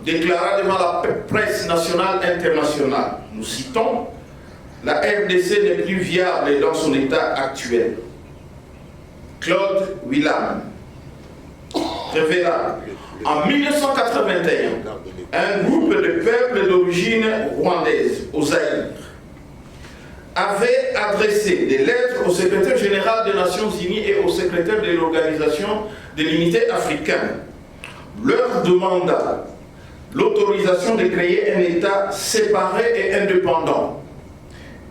[SPEAKER 5] déclara devant la presse nationale internationale, nous citons, « La RDC n'est plus viable dans son état actuel. » Claude Willam révéla en 1981 un groupe de peuples d'origine rwandaise au Zaïre avait adressé des lettres au secrétaire général des Nations Unies et au secrétaire de l'Organisation de l'Unité africaine, leur demanda l'autorisation de créer un État séparé et indépendant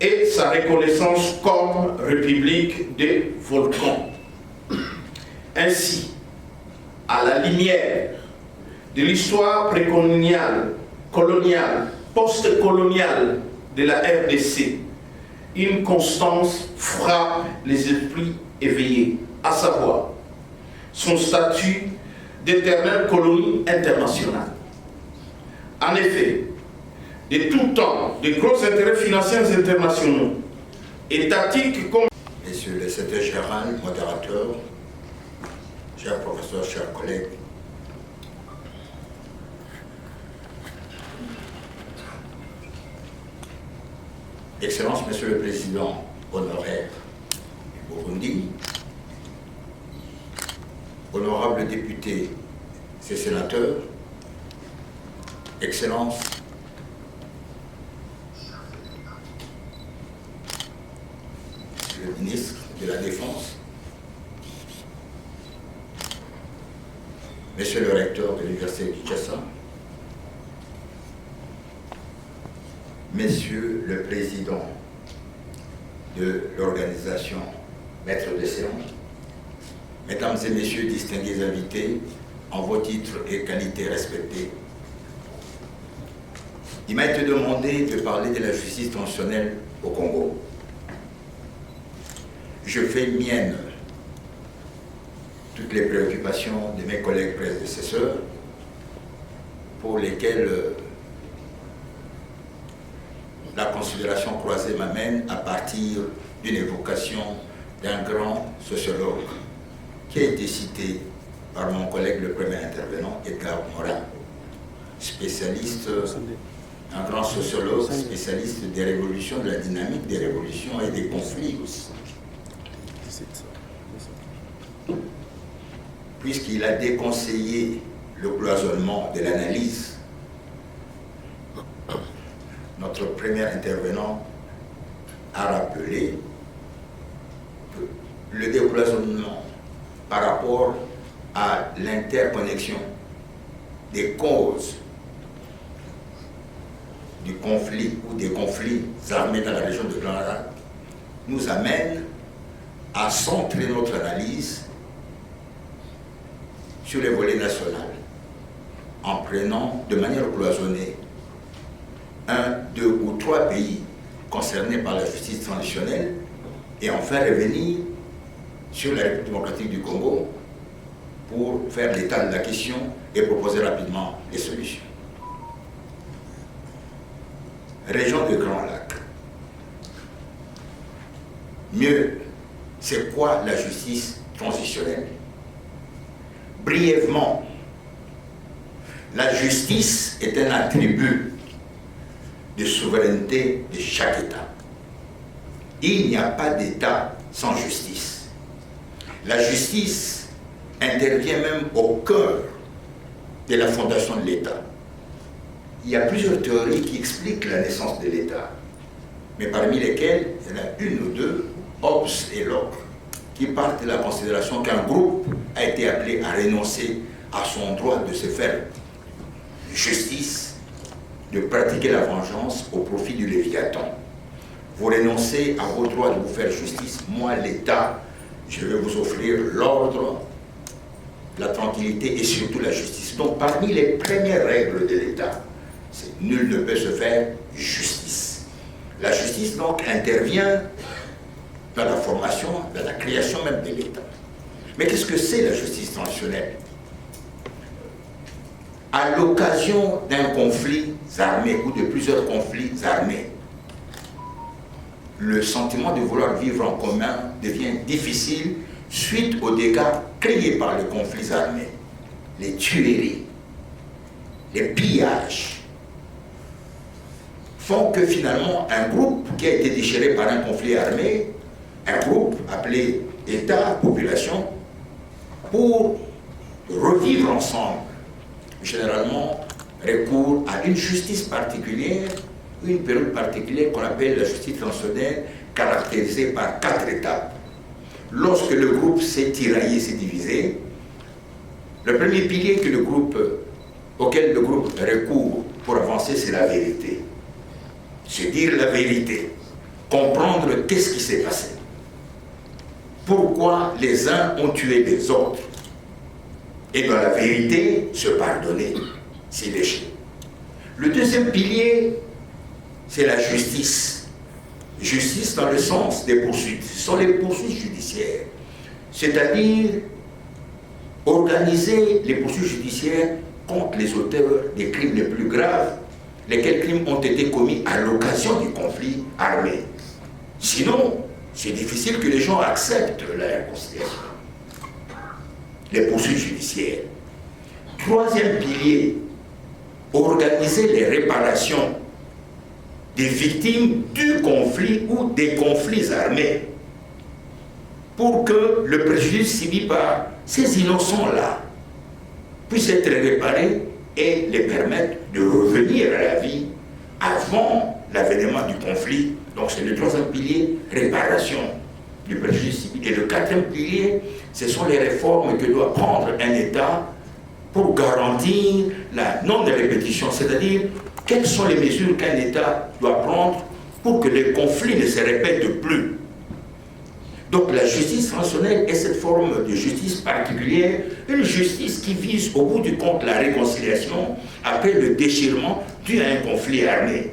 [SPEAKER 5] et sa reconnaissance comme République des volcans. Ainsi, à la lumière de l'histoire précoloniale, coloniale, post-coloniale de la RDC, une constance frappe les esprits éveillés, à savoir son statut d'éternelle colonie internationale. En effet, de tout temps, de gros intérêts financiers internationaux, étatiques comme...
[SPEAKER 6] Messieurs le secrétaire général, modérateur, chers professeurs, chers collègues, Excellences, Monsieur le Président honoraire du Burundi, honorables députés et sénateurs, Excellences, Monsieur le ministre de la Défense, Monsieur le recteur de l'Université de Kinshasa, Messieurs le Président de l'organisation Maître de séance, Mesdames et Messieurs distingués invités, en vos titres et qualités respectés, il m'a été demandé de parler de la justice transitionnelle au Congo. Je fais mienne toutes les préoccupations de mes collègues prédécesseurs pour lesquels la considération croisée m'amène à partir d'une évocation d'un grand sociologue qui a été cité par mon collègue le premier intervenant, Edgar Morin, spécialiste, un grand sociologue, spécialiste des révolutions, de la dynamique des révolutions et des conflits aussi. Puisqu'il a déconseillé le cloisonnement de l'analyse, notre premier intervenant a rappelé que le décloisonnement par rapport à l'interconnexion des causes du conflit ou des conflits armés dans la région de Grand Lac nous amène à centrer notre analyse sur les volets nationaux en prenant de manière cloisonnée un, deux ou trois pays concernés par la justice transitionnelle et enfin revenir sur la République démocratique du Congo pour faire l'état de la question et proposer rapidement les solutions. Région de Grand Lac. Mieux, c'est quoi la justice transitionnelle? Brièvement, la justice est un attribut de souveraineté de chaque État. Il n'y a pas d'État sans justice. La justice intervient même au cœur de la fondation de l'État. Il y a plusieurs théories qui expliquent la naissance de l'État, mais parmi lesquelles il y en a une ou deux Hobbes et Locke, qui partent de la considération qu'un groupe a été appelé à renoncer à son droit de se faire justice, de pratiquer la vengeance au profit du Léviathan. Vous renoncez à vos droits de vous faire justice. Moi, l'État, je vais vous offrir l'ordre, la tranquillité et surtout la justice. Donc, parmi les premières règles de l'État, c'est nul ne peut se faire justice. La justice, donc, intervient dans la formation, dans la création même de l'État. Mais qu'est-ce que c'est la justice transitionnelle? À l'occasion d'un conflit armé ou de plusieurs conflits armés, le sentiment de vouloir vivre en commun devient difficile suite aux dégâts créés par les conflits armés, les tueries, les pillages, font que finalement un groupe qui a été déchiré par un conflit armé, un groupe appelé État, population, pour revivre ensemble, généralement recourt à une justice particulière, une période particulière qu'on appelle la justice transitionnelle, caractérisée par 4 étapes. Lorsque le groupe s'est tiraillé, s'est divisé, le premier pilier auquel le groupe recourt pour avancer, c'est la vérité. Se dire la vérité, comprendre qu'est-ce qui s'est passé. Pourquoi les uns ont tué les autres. Et dans la vérité, se pardonner, s'y lécher. Le deuxième pilier, c'est la justice. Justice dans le sens des poursuites. Ce sont les poursuites judiciaires. C'est-à-dire organiser les poursuites judiciaires contre les auteurs des crimes les plus graves, lesquels crimes ont été commis à l'occasion du conflit armé. Sinon, c'est difficile que les gens acceptent la réconciliation. Les poursuites judiciaires. Troisième pilier, organiser les réparations des victimes du conflit ou des conflits armés pour que le préjudice subi par ces innocents-là puisse être réparé et les permettre de revenir à la vie avant l'avènement du conflit. Donc c'est le troisième pilier, réparation du préjudice subi. Et le quatrième pilier, ce sont les réformes que doit prendre un État pour garantir la non-répétition, c'est-à-dire quelles sont les mesures qu'un État doit prendre pour que les conflits ne se répètent plus. Donc la justice transitionnelle est cette forme de justice particulière, une justice qui vise au bout du compte la réconciliation après le déchirement dû à un conflit armé.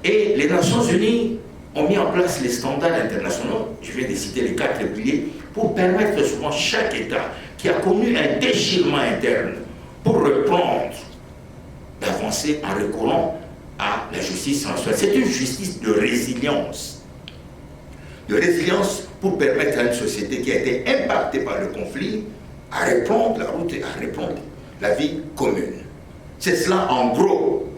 [SPEAKER 6] Et les Nations Unies ont mis en place les standards internationaux, je vais citer les 4 piliers, pour permettre souvent chaque État qui a connu un déchirement interne pour reprendre, d'avancer en recourant à la justice transitionnelle. C'est une justice de résilience. De résilience pour permettre à une société qui a été impactée par le conflit à reprendre la route et à reprendre la vie commune. C'est cela en gros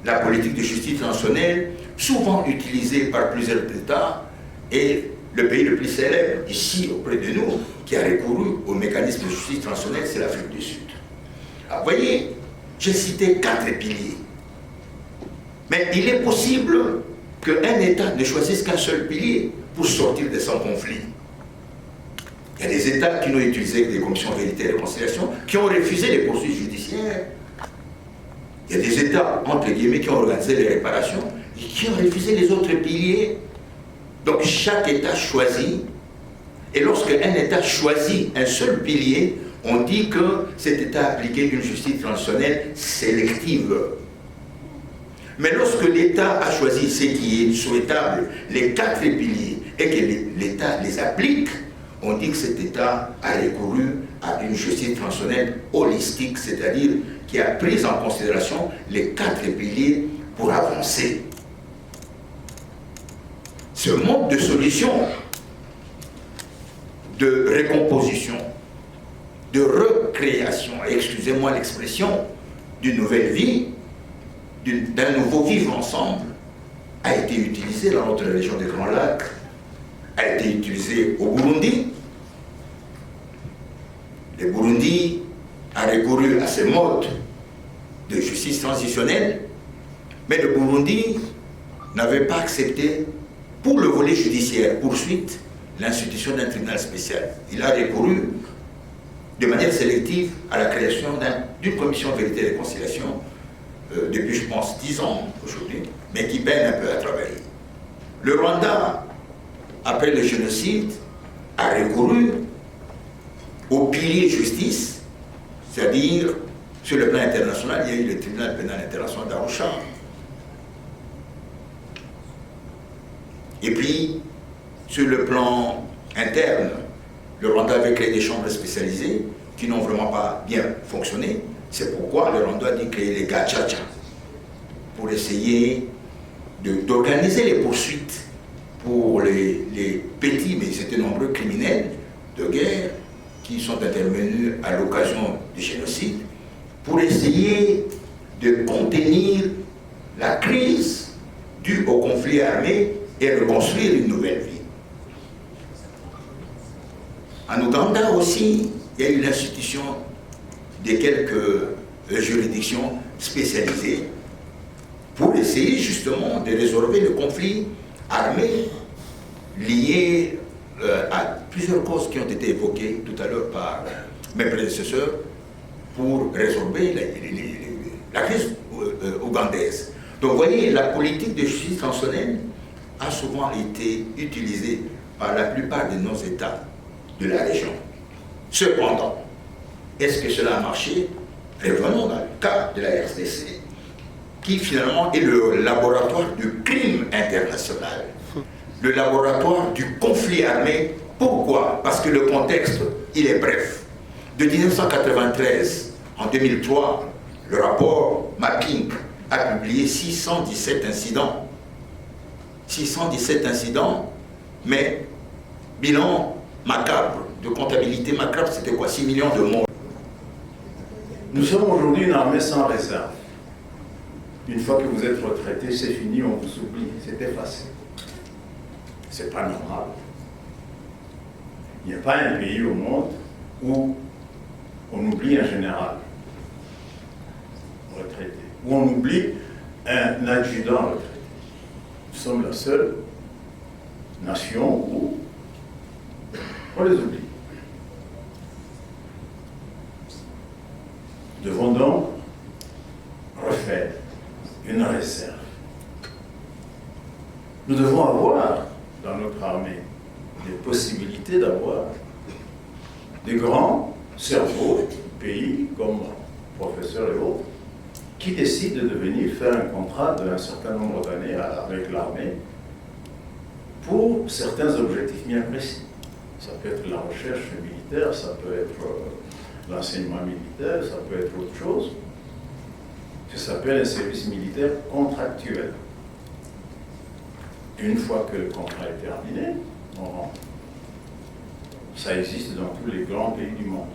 [SPEAKER 6] la politique de justice transitionnelle, souvent utilisée par plusieurs États, et le pays le plus célèbre ici auprès de nous qui a recouru au mécanisme de justice transitionnelle, c'est l'Afrique du Sud. Alors, vous voyez, j'ai cité 4 piliers. Mais il est possible qu'un État ne choisisse qu'un seul pilier pour sortir de son conflit. Il y a des États qui n'ont utilisé que des commissions de vérité et réconciliation, qui ont refusé les poursuites judiciaires. Il y a des États, entre guillemets, qui ont organisé les réparations et qui ont refusé les autres piliers. Donc chaque État choisit, et lorsque un État choisit un seul pilier, on dit que cet État a appliqué une justice transitionnelle sélective. Mais lorsque l'État a choisi ce qui est souhaitable, les 4 piliers, et que l'État les applique, on dit que cet État a recouru à une justice transitionnelle holistique, c'est-à-dire qui a pris en considération les 4 piliers pour avancer. Ce mode de solution, de récomposition, de recréation, excusez-moi l'expression, d'une nouvelle vie, d'un nouveau vivre ensemble, a été utilisé dans notre région des Grands Lacs, a été utilisé au Burundi. Le Burundi a recouru à ce mode de justice transitionnelle, mais le Burundi n'avait pas accepté pour le volet judiciaire, poursuite, l'institution d'un tribunal spécial. Il a recouru de manière sélective à la création d'une commission vérité et réconciliation depuis, je pense, 10 ans aujourd'hui, mais qui peine un peu à travailler. Le Rwanda, après le génocide, a recouru au pilier justice, c'est-à-dire, sur le plan international, il y a eu le tribunal pénal international d'Arusha. Et puis, sur le plan interne, le Rwanda avait créé des chambres spécialisées qui n'ont vraiment pas bien fonctionné. C'est pourquoi le Rwanda a dit créer les gachacha pour essayer d'organiser les poursuites pour les petits, mais c'était nombreux criminels de guerre qui sont intervenus à l'occasion du génocide pour essayer de contenir la crise due au conflit armé et reconstruire une nouvelle vie. En Ouganda aussi, il y a eu l'institution de quelques juridictions spécialisées pour essayer justement de résorber le conflit armé lié à plusieurs causes qui ont été évoquées tout à l'heure par mes prédécesseurs pour résorber la crise ougandaise. Donc vous voyez, la politique de justice transitionnelle a souvent été utilisée par la plupart de nos États de la région. Cependant, est-ce que cela a marché? Revenons dans le cas de la RDC, qui finalement est le laboratoire du crime international, le laboratoire du conflit armé. Pourquoi? Parce que le contexte, il est bref. De 1993 en 2003, le rapport Mapping a publié 617 incidents. 617 incidents, mais bilan macabre, de comptabilité macabre, c'était quoi? 6 millions de morts.
[SPEAKER 7] Nous sommes aujourd'hui une armée sans réserve. Une fois que vous êtes retraité, c'est fini, on vous oublie, c'est effacé. C'est pas normal. Il n'y a pas un pays au monde où on oublie un général retraité, où on oublie un adjudant retraité. Nous sommes la seule nation où on les oublie. Nous devons donc refaire une réserve. Nous devons avoir dans notre armée des possibilités d'avoir des grands cerveaux, pays comme professeurs et autres, qui décident de venir faire un contrat d'un certain nombre d'années avec l'armée pour certains objectifs bien précis. Ça peut être la recherche militaire, ça peut être l'enseignement militaire, ça peut être autre chose. Ça s'appelle un service militaire contractuel. Une fois que le contrat est terminé, on rentre. Ça existe dans tous les grands pays du monde.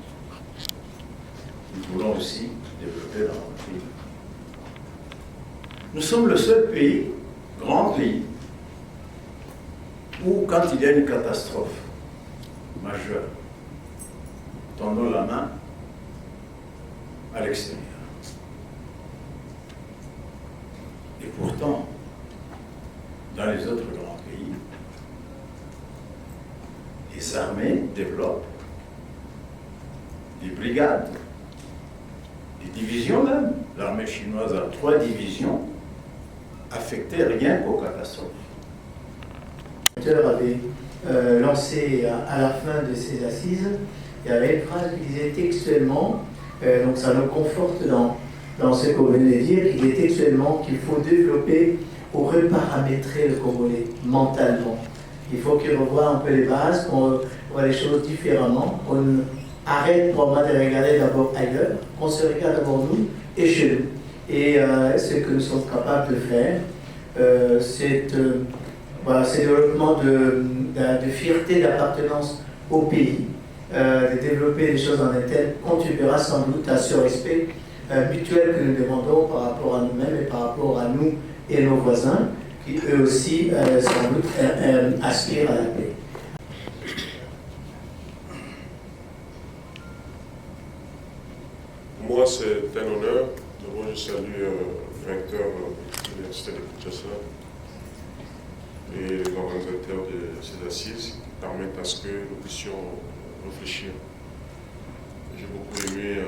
[SPEAKER 7] Nous voulons aussi développer dans notre pays. Nous sommes le seul pays, grand pays, où quand il y a une catastrophe majeure, tendons la main à l'extérieur. Et pourtant, dans les autres grands pays, les armées développent des brigades, des divisions même. L'armée chinoise a 3 divisions affectées rien qu'aux catastrophes.
[SPEAKER 1] Avait lancé à la fin de ses assises, il y avait une phrase qui disait textuellement, donc ça nous conforte dans ce que vous venez de dire, il dit textuellement qu'il faut développer ou reparamétrer le Congolais mentalement. Il faut qu'il revoie un peu les bases, qu'on voit les choses différemment, qu'on arrête pour moi de regarder d'abord ailleurs, qu'on se regarde d'abord nous et chez nous. Et ce que nous sommes capables de faire, c'est ce développement de fierté d'appartenance au pays, de développer des choses en interne, contribuera sans doute à ce respect mutuel que nous demandons par rapport à nous-mêmes et par rapport à nous et nos voisins, qui eux aussi, sans doute, aspirent à la paix.
[SPEAKER 8] Pour moi, c'est un honneur. D'abord, je salue le recteur de l'Université de Kinshasa, et les organisateurs de ces assises qui permettent à ce que nous puissions réfléchir. J'ai beaucoup aimé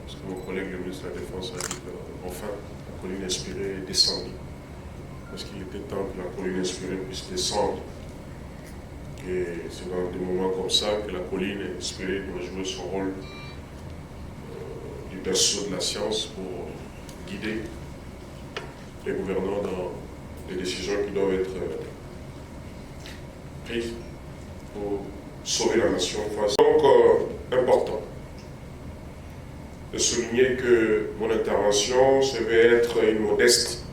[SPEAKER 8] ce que mon collègue, le ministre de la Défense, a dit qu'enfin, la colline inspirée est descendue. Parce qu'il était temps que la colline inspirée puisse descendre. Et c'est dans des moments comme ça que la colline inspirée doit jouer son rôle du berceau de la science pour guider les gouvernants dans les décisions qui doivent être prises pour sauver la nation. Donc, important de souligner que mon intervention se veut être une modeste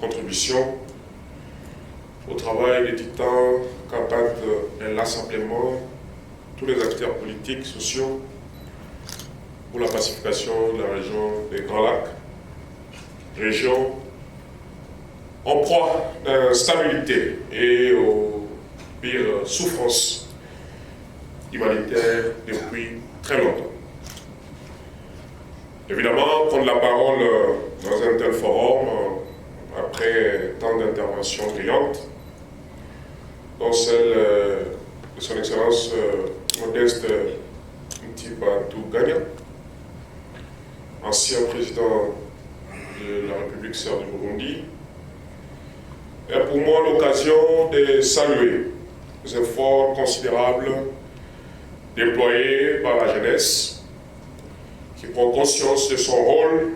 [SPEAKER 8] contribution au travail des titans qu'abattent inlassablement tous les acteurs politiques, sociaux, pour la pacification de la région des Grands Lacs, région en proie à l'instabilité et aux pires souffrances humanitaires depuis très longtemps. Évidemment, prendre la parole dans un tel forum, après tant d'interventions brillantes, dont celle de son Excellence Modeste Ntibantouga Gagna, ancien président de la République sœur du Burundi, est pour moi l'occasion de saluer les efforts considérables déployés par la jeunesse qui prend conscience de son rôle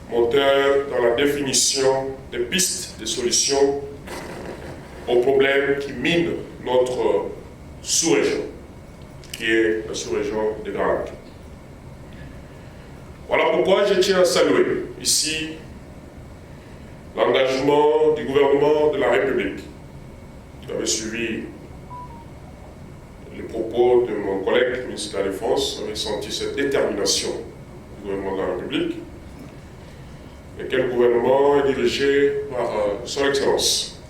[SPEAKER 8] moteur dans la définition des pistes de solutions aux problèmes qui minent notre sous-région, qui est la sous-région des Grands Lacs. Voilà pourquoi je tiens à saluer ici l'engagement du gouvernement de la République. Vous avez suivi les propos de mon collègue, ministre de la Défense, vous avez senti cette détermination du gouvernement de la République, lequel gouvernement est dirigé par son Excellence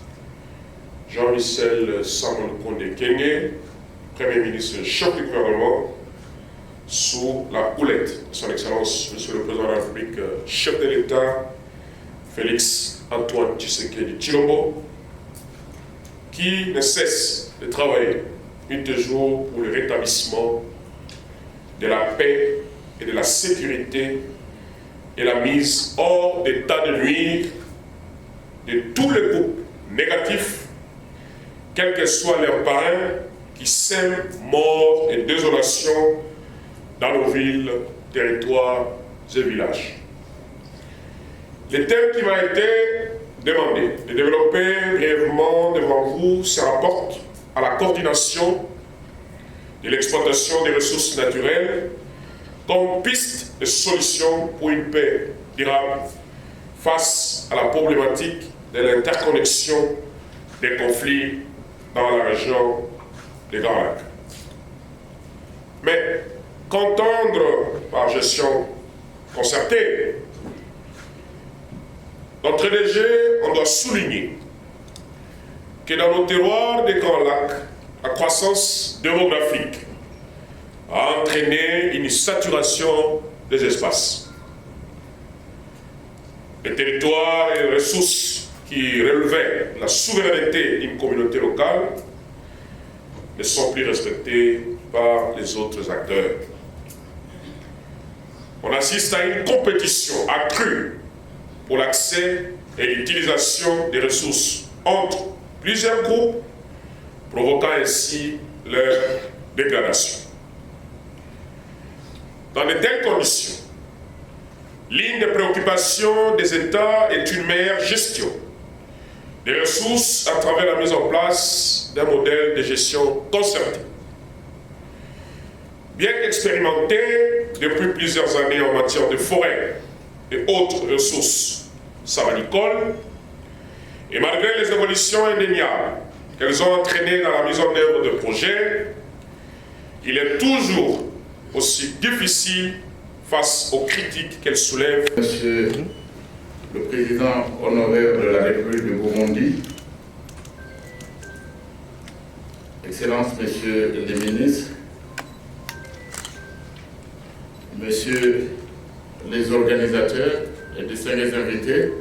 [SPEAKER 8] Jean-Michel Samalukonde Kenge, Premier ministre chef du gouvernement, sous la houlette de son Excellence Monsieur le Président de la République, chef de l'État, Félix Antoine Tshisekedi Tshilombo, qui ne cesse de travailler nuit et jour pour le rétablissement de la paix et de la sécurité et la mise hors d'état de nuire de tous les groupes négatifs, quels que soient leurs parrains, qui sèment mort et désolation dans nos villes, territoires et villages. Le thème qui m'a été demandé de développer brièvement devant vous se rapporte à la coordination de l'exploitation des ressources naturelles comme piste de solution pour une paix durable face à la problématique de l'interconnexion des conflits dans la région des Grands Lacs. Mais qu'entendre par gestion concertée? D'entrée de jeu, on doit souligner que dans nos terroirs des Grands Lacs, la croissance démographique a entraîné une saturation des espaces. Les territoires et les ressources qui relevaient la souveraineté d'une communauté locale ne sont plus respectés par les autres acteurs. On assiste à une compétition accrue pour l'accès et l'utilisation des ressources entre plusieurs groupes, provoquant ainsi leur dégradation. Dans de telles conditions, l'une des préoccupations des États est une meilleure gestion des ressources à travers la mise en place d'un modèle de gestion concerté. Bien qu'expérimenté depuis plusieurs années en matière de forêt et autres ressources savanicoles, et malgré les évolutions indéniables qu'elles ont entraînées dans la mise en œuvre de projets, il est toujours aussi difficile face aux critiques qu'elles soulèvent.
[SPEAKER 9] Monsieur le Président honoraire de la République de Burundi, Excellences, Messieurs les ministres, Messieurs les organisateurs et distingués invités,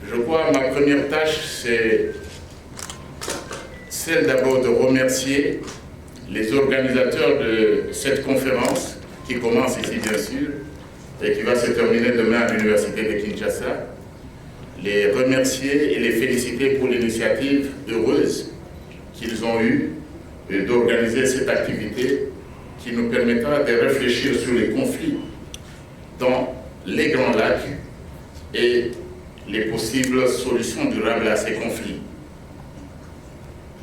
[SPEAKER 9] Je crois que ma première tâche, c'est celle d'abord de remercier les organisateurs de cette conférence, qui commence ici bien sûr, et qui va se terminer demain à l'Université de Kinshasa. Les remercier et les féliciter pour l'initiative heureuse qu'ils ont eue d'organiser cette activité qui nous permettra de réfléchir sur les conflits dans les Grands Lacs et les possibles solutions durables à ces conflits.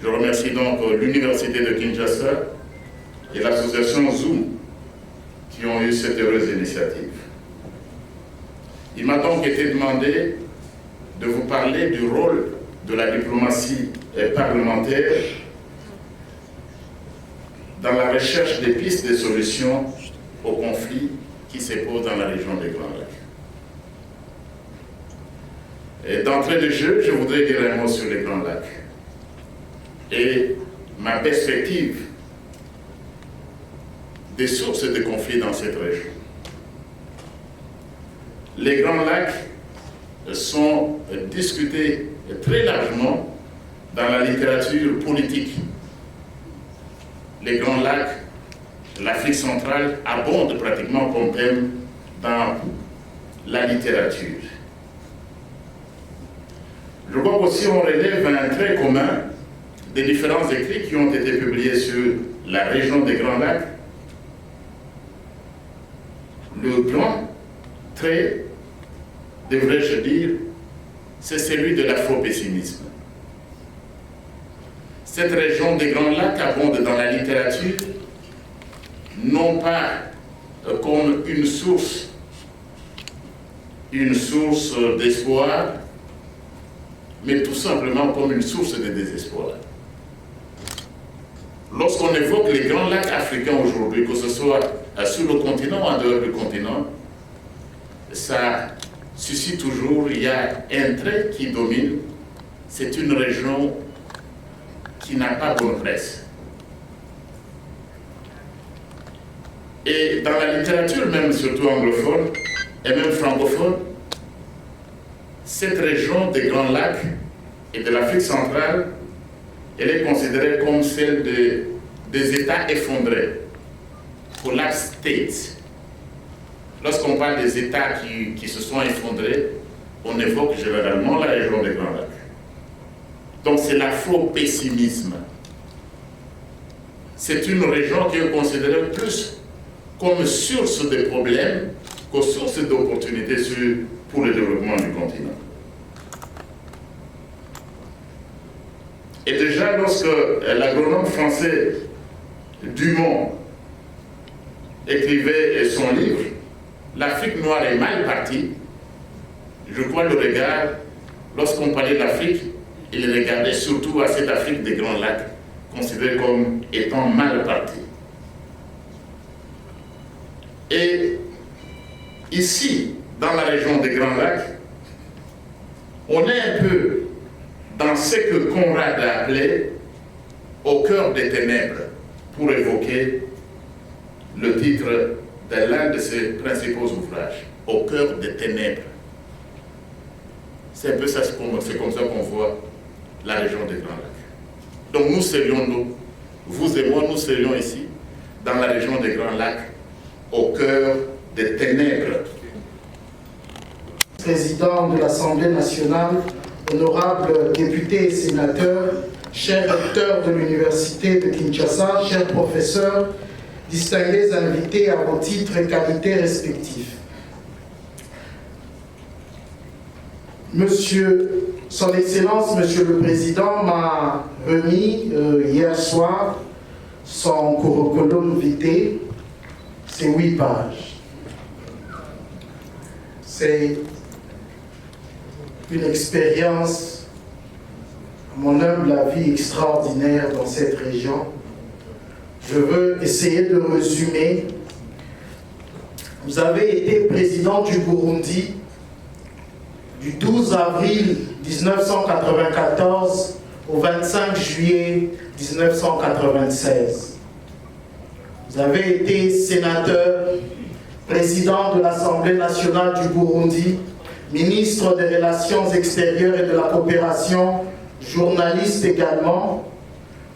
[SPEAKER 9] Je remercie donc l'Université de Kinshasa et l'association Zoom qui ont eu cette heureuse initiative. Il m'a donc été demandé de vous parler du rôle de la diplomatie parlementaire dans la recherche des pistes de solutions aux conflits qui se posent dans la région des Grands Lacs. Et d'entrée de jeu, je voudrais dire un mot sur les Grands Lacs et ma perspective des sources de conflits dans cette région. Les Grands Lacs sont discutés très largement dans la littérature politique. Les Grands Lacs, l'Afrique centrale abondent pratiquement comme thème dans la littérature. Je crois qu'aussi on relève un trait commun des différents écrits qui ont été publiés sur la région des Grands Lacs. Le grand trait, devrais-je dire, c'est celui de l'afro-pessimisme. Cette région des Grands Lacs abonde dans la littérature, non pas comme une source d'espoir, mais tout simplement comme une source de désespoir. Lorsqu'on évoque les Grands Lacs africains aujourd'hui, que ce soit sur le continent ou en dehors du continent, ça suscite toujours, il y a un trait qui domine, c'est une région qui n'a pas bonne presse. Et dans la littérature, même surtout anglophone et même francophone, cette région des Grands Lacs et de l'Afrique centrale, elle est considérée comme celle des États effondrés, collapse states. Lorsqu'on parle des États qui se sont effondrés, on évoque généralement la région des Grands Lacs. Donc c'est l'afro-pessimisme. C'est une région qui est considérée plus comme source de problèmes que source d'opportunités pour le développement du continent. Et déjà, lorsque l'agronome français Dumont écrivait son livre, l'Afrique noire est mal partie, je crois le regard, lorsqu'on parlait d'Afrique, il regardait surtout à cette Afrique des Grands Lacs, considérée comme étant mal partie. Et ici, dans la région des Grands Lacs, on est un peu dans ce que Conrad a appelé au cœur des ténèbres, pour évoquer le titre de l'un de ses principaux ouvrages, au cœur des ténèbres. C'est un peu ça, c'est comme ça qu'on voit la région des Grands Lacs. Donc nous serions, vous et moi, nous serions ici, dans la région des Grands Lacs, au cœur des ténèbres.
[SPEAKER 3] Président de l'Assemblée nationale, honorables députés et sénateurs, chers recteurs de l'Université de Kinshasa, chers professeurs, distingués invités à vos titres et qualités respectifs. Son Excellence, Monsieur le Président, m'a remis hier soir son curriculum vitae, c'est 8 pages. C'est une expérience, à mon humble avis, extraordinaire dans cette région. Je veux essayer de résumer. Vous avez été président du Burundi du 12 avril 1994 au 25 juillet 1996. Vous avez été sénateur, président de l'Assemblée nationale du Burundi ministre des Relations extérieures et de la coopération, journaliste également.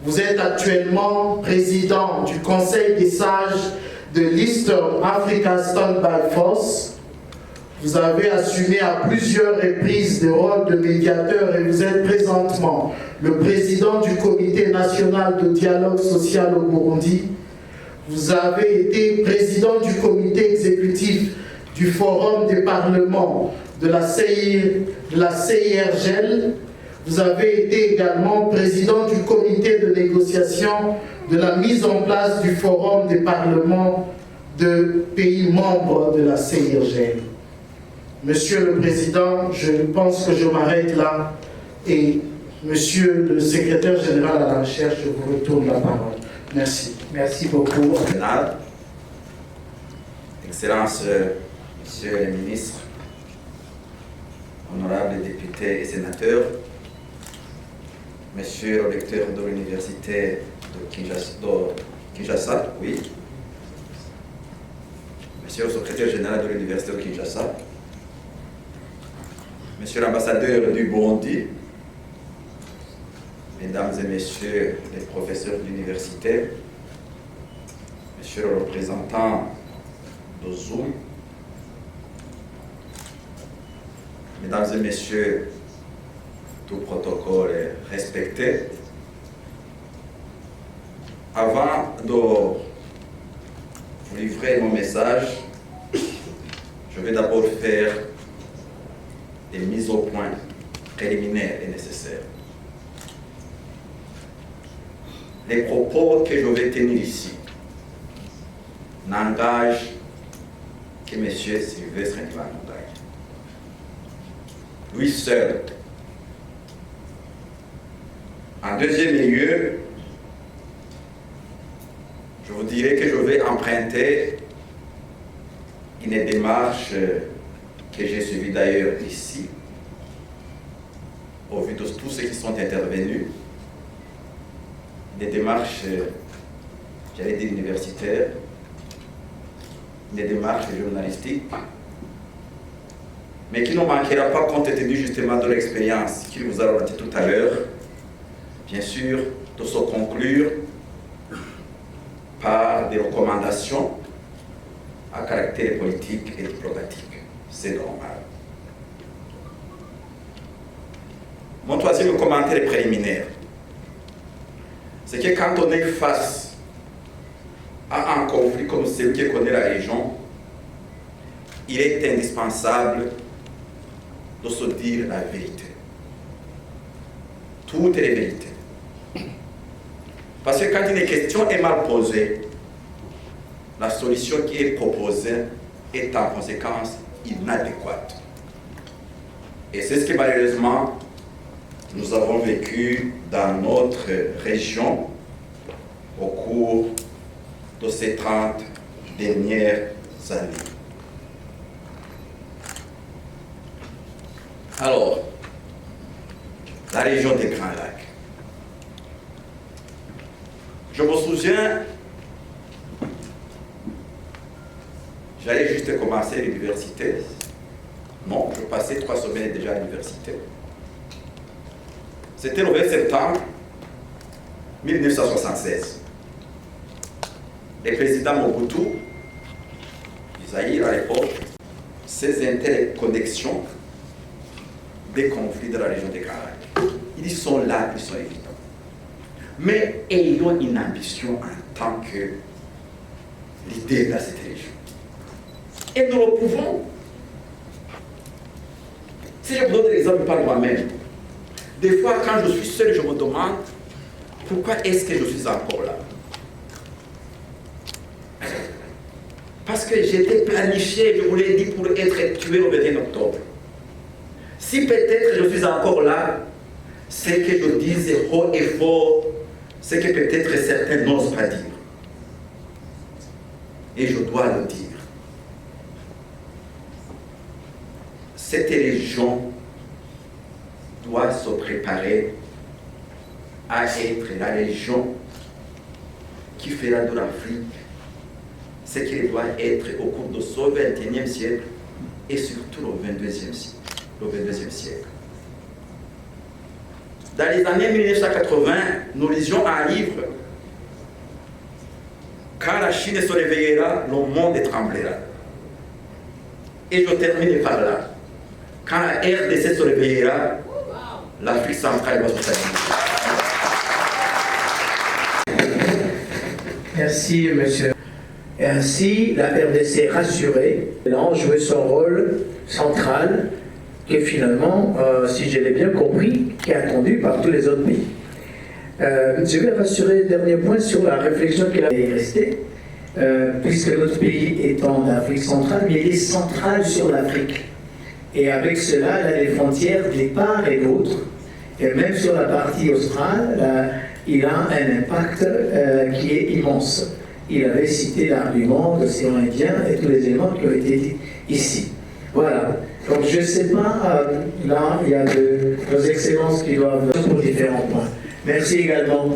[SPEAKER 3] Vous êtes actuellement président du Conseil des sages de l'Eastern Africa Standby Force. Vous avez assumé à plusieurs reprises le rôle de médiateur et vous êtes présentement le président du Comité national de dialogue social au Burundi. Vous avez été président du comité exécutif du Forum des parlements de la CIRGL. Vous avez été également président du comité de négociation de la mise en place du Forum des parlements de pays membres de la CIRGL. Monsieur le Président, je pense que je m'arrête là et Monsieur le Secrétaire général à la recherche, je vous retourne la parole. Merci.
[SPEAKER 1] Merci beaucoup.
[SPEAKER 10] Excellences, Monsieur les ministres, honorables députés et sénateurs, Monsieur le recteur de l'Université de Kinshasa, oui, Monsieur le secrétaire général de l'Université de Kinshasa, Monsieur l'ambassadeur du Burundi, Mesdames et Messieurs les professeurs d'université, Monsieur le représentant de Zoom, Mesdames et Messieurs, tout protocole est respecté. Avant de vous livrer mon message, je vais d'abord faire des mises au point préliminaires et nécessaires. Les propos que je vais tenir ici n'engagent que M. Sylvestre Ntibantunganya. Lui seul. En deuxième lieu, je vous dirais que je vais emprunter une démarche que j'ai suivie d'ailleurs ici, au vu de tous ceux qui sont intervenus, des démarches, j'allais dire universitaires, des démarches journalistiques, mais qui ne manquera pas compte tenu justement de l'expérience qu'il vous a relatée tout à l'heure, bien sûr, de se conclure par des recommandations à caractère politique et diplomatique. C'est normal. Mon troisième commentaire préliminaire, c'est que quand on est face à un conflit comme celui qui connaît la région, il est indispensable de se dire la vérité. Toutes les vérités. Parce que quand une question est mal posée, la solution qui est proposée est en conséquence inadéquate. Et c'est ce que malheureusement nous avons vécu dans notre région au cours de ces 30 dernières années. Alors, la région des Grands Lacs. Je me souviens, j'allais juste commencer l'université. Non, je passais 3 semaines déjà à l'université. C'était le 20 septembre 1976. Le président Mobutu, Zaïre à l'époque, ces interconnexions des conflits de la région des Grands Lacs. Ils sont là, ils sont évidents. Mais ayons une ambition en tant que leader de cette région. Et nous le pouvons. Si je vous donne l'exemple par moi-même, des fois quand je suis seul, je me demande pourquoi est-ce que je suis encore là. Parce que j'étais planifié, je vous l'ai dit, pour être tué le 21 octobre. Si peut-être je suis encore là, c'est que je dise haut et fort ce que peut-être certains n'osent pas dire. Et je dois le dire. Cette région doit se préparer à être la région qui fera de l'Afrique ce qu'elle doit être au cours de ce 21e siècle et surtout au 22e siècle. le XXe siècle. Dans les années 1980, nous lisions un livre. Quand la Chine se réveillera, le monde tremblera. Et je termine par là. Quand la RDC se réveillera, l'Afrique centrale va se stabiliser.
[SPEAKER 1] Merci, monsieur. Et ainsi, la RDC rassurée a joué son rôle central, qui est finalement, si je l'ai bien compris, qui est attendu par tous les autres pays. Je vais rassurer le dernier point sur la réflexion qu'il a restée, puisque notre pays est en Afrique centrale, mais il est central sur l'Afrique. Et avec cela, il a des frontières de part et d'autre. Et même sur la partie australe, il a un impact qui est immense. Il avait cité l'argument de l'océan Indien et tous les éléments qui ont été dits ici. Voilà. Donc je ne sais pas, là, il y a nos excellences qui doivent pour différents points. Merci également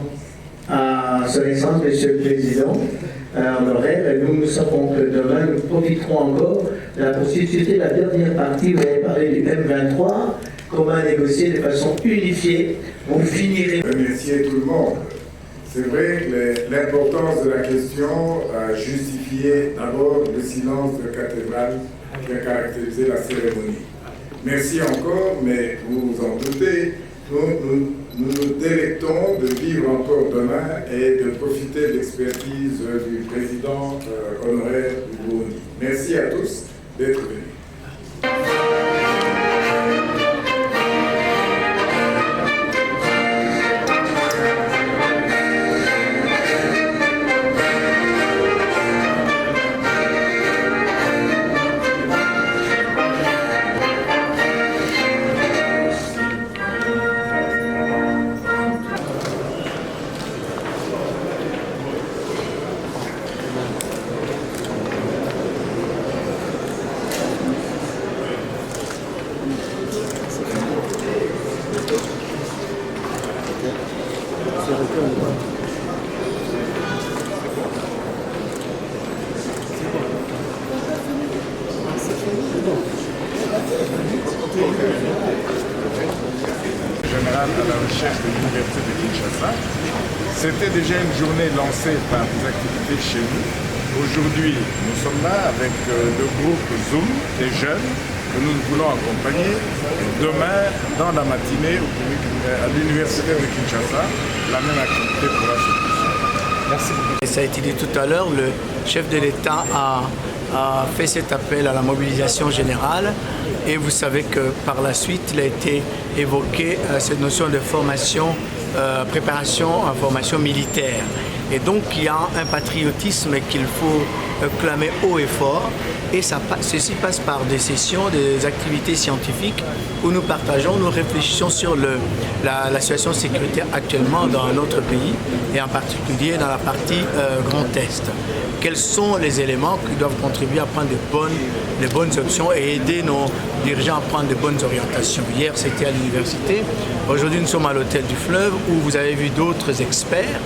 [SPEAKER 1] à Son Excellence, Monsieur le Président, honoraire. Nous savons que demain, nous profiterons encore de la possibilité de la dernière partie. Vous avez parlé du M23, comment négocier de façon unifiée. Vous finirez.
[SPEAKER 2] Remercier tout le monde. C'est vrai que l'importance de la question a justifié d'abord le silence de cathédrale qui a caractérisé la cérémonie. Merci encore, mais vous vous en doutez, nous nous délectons de vivre encore demain et de profiter de l'expertise du président honoraire du Burundi. Merci à tous d'être venus. Général à la recherche de l'Université de Kinshasa. C'était déjà une journée lancée par des activités chez nous. Aujourd'hui, nous sommes là avec le groupe Zoom, des jeunes, que nous voulons accompagner. Demain, dans la matinée, à l'Université de Kinshasa, la même activité pourra se poursuivre.
[SPEAKER 1] Merci beaucoup. Ça a été dit tout à l'heure, le chef de l'État a fait cet appel à la mobilisation générale et vous savez que par la suite il a été évoqué cette notion de formation, préparation à formation militaire. Et donc il y a un patriotisme qu'il faut clamer haut et fort et ceci passe par des sessions, des activités scientifiques où nous partageons, nous réfléchissons sur la situation sécuritaire actuellement dans notre pays et en particulier dans la partie Grand Est. Quels sont les éléments qui doivent contribuer à prendre les bonnes options et aider nos dirigeants à prendre de bonnes orientations. Hier, c'était à l'université. Aujourd'hui, nous sommes à l'hôtel du Fleuve où vous avez vu d'autres experts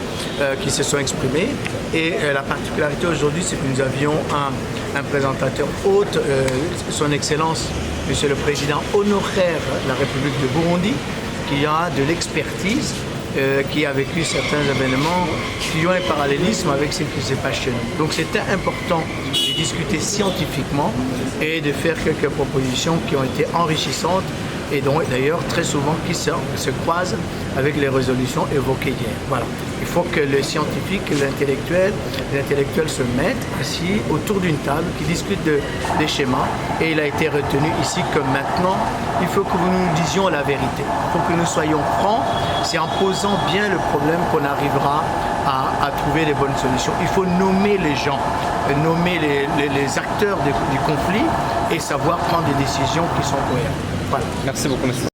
[SPEAKER 1] qui se sont exprimés. Et la particularité aujourd'hui, c'est que nous avions un présentateur hôte, son Excellence, Monsieur le Président honoraire de la République de Burundi, qui a de l'expertise, qui a vécu certains événements qui ont un parallélisme avec ce qui s'est passé chez nous. Donc c'était important de discuter scientifiquement et de faire quelques propositions qui ont été enrichissantes et dont d'ailleurs très souvent qui se croisent avec les résolutions évoquées hier. Voilà. Il faut que les scientifiques, les intellectuels se mettent assis autour d'une table, qui discutent des schémas et il a été retenu ici que maintenant il faut que nous disions la vérité. Il faut que nous soyons francs. C'est en posant bien le problème qu'on arrivera à trouver les bonnes solutions. Il faut nommer les gens, nommer les acteurs du conflit et savoir prendre des décisions qui sont cohérentes. Voilà.
[SPEAKER 11] Merci beaucoup, monsieur.